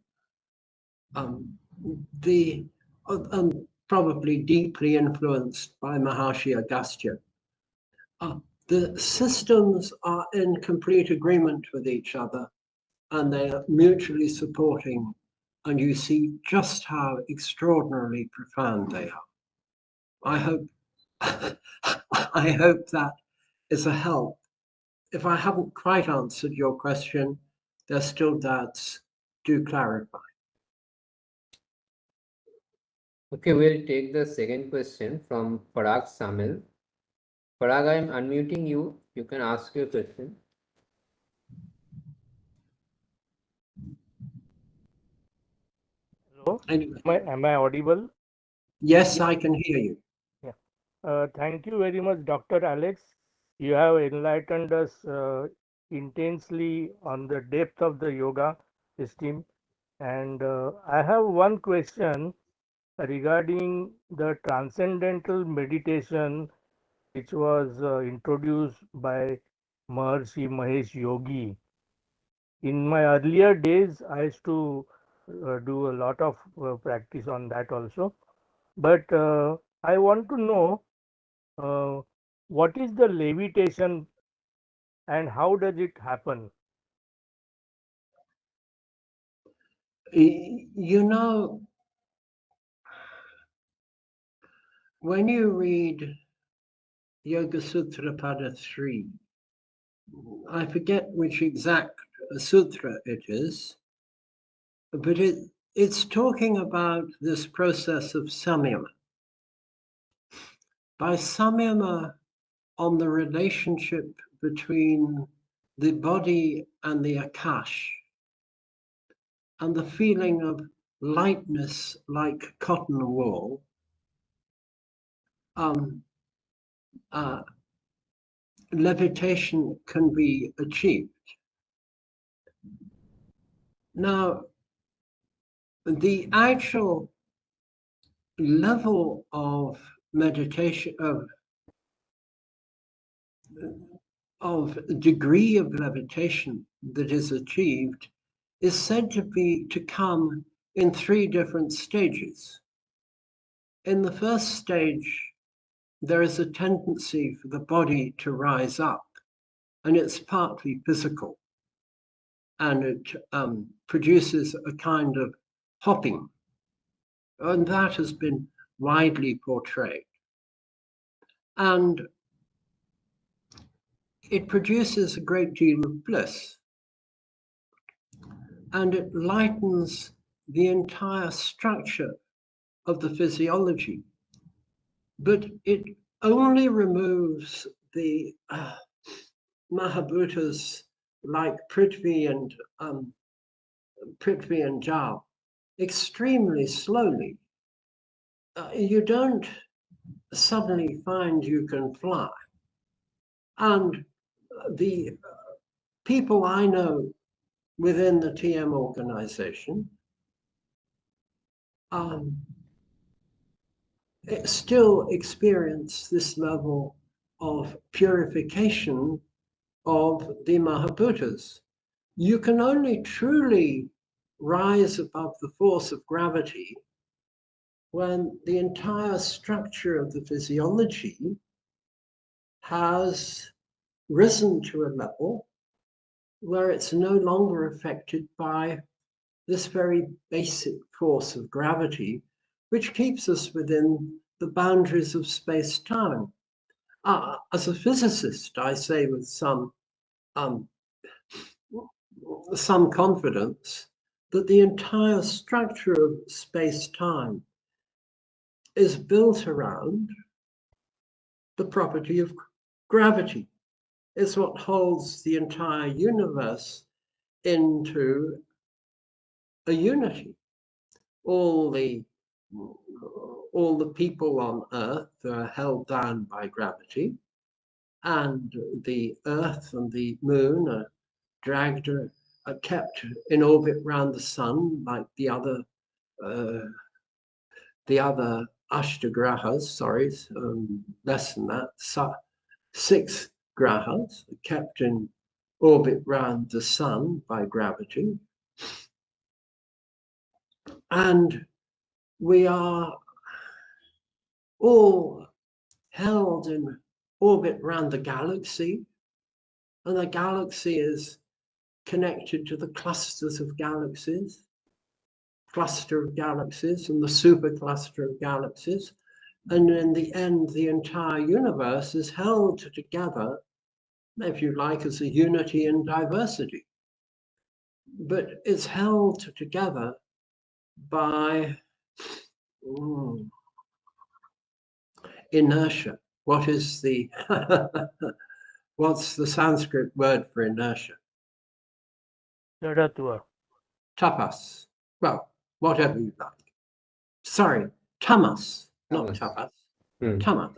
probably deeply influenced by Maharishi Agastya. The systems are in complete agreement with each other, and they are mutually supporting, and you see just how extraordinarily profound they are. I hope that is a help. If I haven't quite answered your question, there's still doubts, do clarify.
Okay, we'll take the second question from Parag Samil. Parag, I'm unmuting you. You can ask your question.
Hello,
Anyway,
am I audible?
yes, I can hear you.
Yeah. Thank you very much, Dr. Alex. You have enlightened us intensely on the depth of the yoga system. And I have one question regarding the transcendental meditation, which was introduced by Maharishi Mahesh Yogi. In my earlier days, I used to do a lot of practice on that also. But I want to know what is the levitation and how does it happen?
You know, when you read Yoga Sutra Pada 3, I forget which exact sutra it is, but it's talking about this process of samyama. By samyama, on the relationship between the body and the akash, and the feeling of lightness like cotton wool, levitation can be achieved. Now, the actual level of meditation, of degree of levitation that is achieved, is said to come in 3 different stages. In the first stage, there is a tendency for the body to rise up, and it's partly physical, and it produces a kind of hopping, and that has been widely portrayed. And it produces a great deal of bliss, and it lightens the entire structure of the physiology, but it only removes the Mahabhutas like Prithvi and Jal extremely slowly. You don't suddenly find you can fly. And the people I know within the TM organization still experience this level of purification of the Mahabhutas. You can only truly rise above the force of gravity when the entire structure of the physiology has risen to a level where it's no longer affected by this very basic force of gravity, which keeps us within the boundaries of space-time. As a physicist, I say with some confidence that the entire structure of space-time is built around the property of gravity. It's what holds the entire universe into a unity. All the people on Earth are held down by gravity, and the Earth and the Moon are dragged, are kept in orbit around the Sun, like the other Ashtagrahas, sorry, less than that, 6 grahas are kept in orbit round the Sun by gravity. And we are all held in orbit around the galaxy, and the galaxy is connected to the clusters of galaxies, cluster of galaxies and the supercluster of galaxies. And in the end, the entire universe is held together, if you like, as a unity in diversity. But it's held together by inertia. What is the what's the Sanskrit word for inertia?
Jadatua.
Tapas. Well, whatever you like. Sorry, tamas, not tapas. Tamas.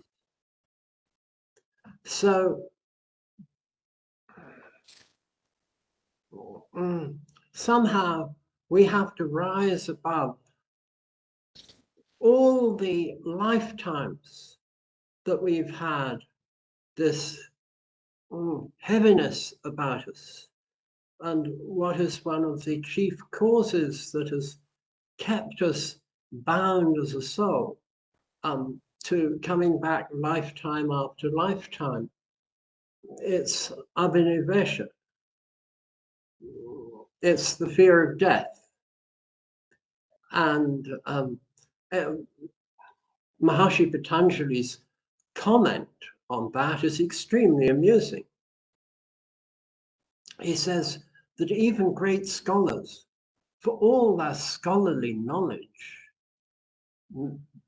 So somehow we have to rise above all the lifetimes that we've had this heaviness about us. And what is one of the chief causes that has kept us bound as a soul to coming back lifetime after lifetime? It's abhinivesha. It's the fear of death. And Maharishi Patanjali's comment on that is extremely amusing. He says that even great scholars, for all their scholarly knowledge,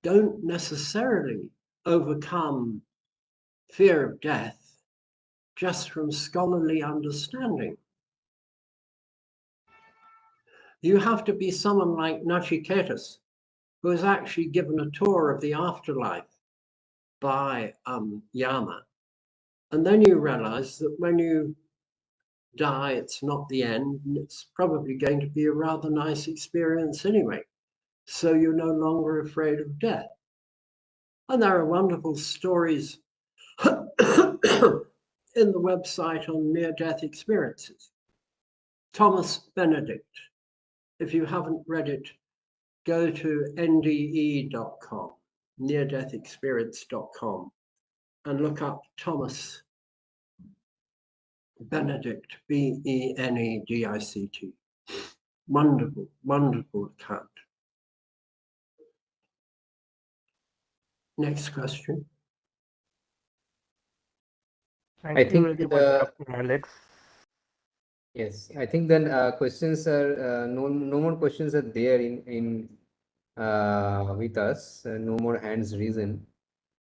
don't necessarily overcome fear of death just from scholarly understanding. You have to be someone like Nachiketas, who is actually given a tour of the afterlife by Yama. And then you realize that when you die, it's not the end, and it's probably going to be a rather nice experience anyway. So you're no longer afraid of death. And there are wonderful stories in the website on near-death experiences. Thomas Benedict, if you haven't read it, go to nde.com, near-death-experience.com, and look up Thomas Benedict, Benedict. Wonderful, wonderful account. Next question.
Thank you very much, Dr. Alex.
Yes, I think then questions are no more questions are there in with us. No more hands risen.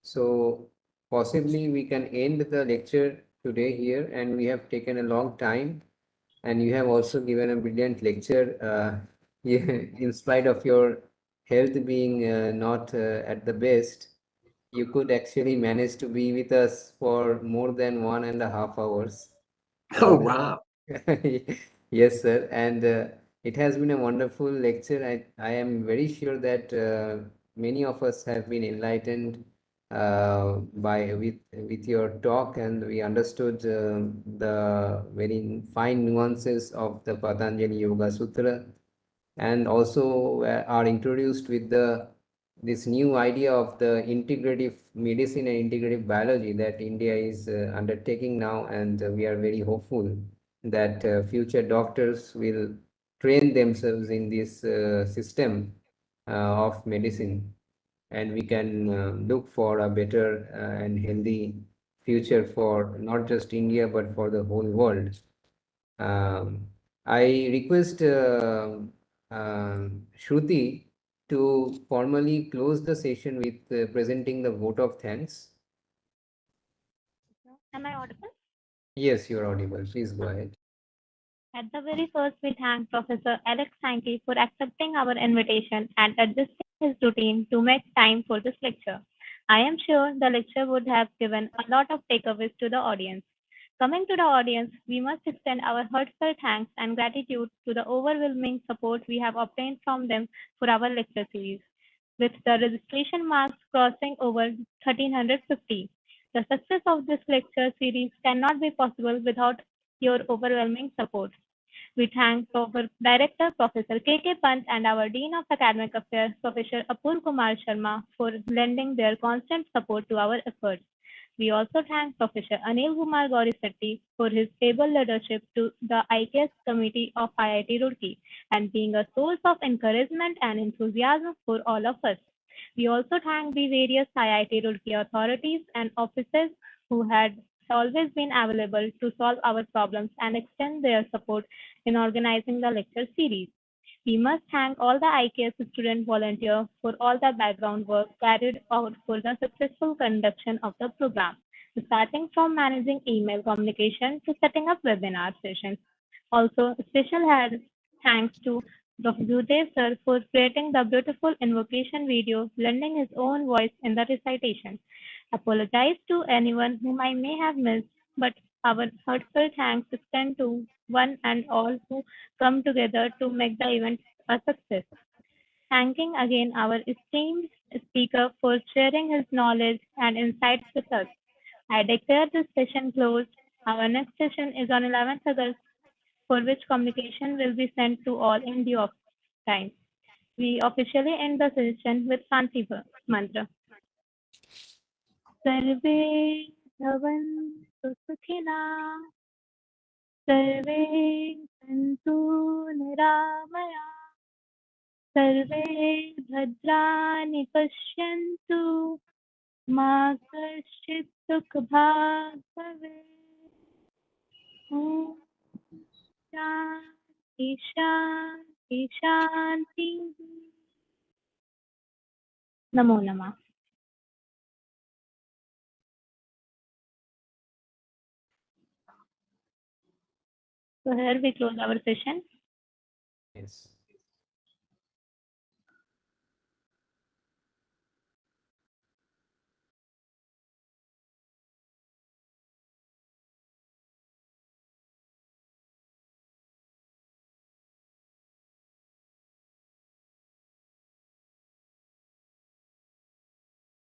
So possibly we can end the lecture today here, and we have taken a long time, and you have also given a brilliant lecture. In spite of your health being not at the best, you could actually manage to be with us for more than 1.5 hours.
Oh, wow.
Yes, sir. And It has been a wonderful lecture. I am very sure that many of us have been enlightened with your talk, and we understood the very fine nuances of the Patanjali Yoga Sutra, and also are introduced with this new idea of the integrative medicine and integrative biology that India is undertaking now, and we are very hopeful that future doctors will train themselves in this system of medicine, and we can look for a better and healthy future for not just India but for the whole world. I request Shruti to formally close the session with presenting the vote of thanks.
Am I audible?
Yes, you're audible. Please go ahead.
At the very first, we thank Professor Alex Hankey for accepting our invitation and adjusting his routine to make time for this lecture. I am sure the lecture would have given a lot of takeaways to the audience. Coming to the audience, we must extend our heartfelt thanks and gratitude to the overwhelming support we have obtained from them for our lecture series. With the registration marks crossing over 1350, the success of this lecture series cannot be possible without your overwhelming support. We thank our Director, Professor K.K. Pant, and our Dean of Academic Affairs, Professor Apur Kumar Sharma, for lending their constant support to our efforts. We also thank Professor Anil Kumar Gaurisetti for his able leadership to the IKS Committee of IIT Roorkee and being a source of encouragement and enthusiasm for all of us. We also thank the various IIT Roorkee authorities and officers who had always been available to solve our problems and extend their support in organizing the lecture series. We must thank all the IKS student volunteers for all the background work carried out for the successful conduction of the program, starting from managing email communication to setting up webinar sessions. Also, special thanks to Dr. Gudev sir for creating the beautiful invocation video, lending his own voice in the recitation. Apologize to anyone whom I may have missed, but our heartfelt thanks extend to one and all who come together to make the event a success. Thanking again our esteemed speaker for sharing his knowledge and insights with us. I declare this session closed. Our next session is on 11th August, for which communication will be sent to all in due time. We officially end the session with Shanti mantra. सर्वे भवन्तु सुखिनः सर्वे सन्तु निरामया सर्वे भद्राणि पश्यन्तु मा कश्चित् दुःखभाग् भवेत् ॐ शान्ति शान्ति शान्तिः नमो नमः. So here we close our session.
Yes.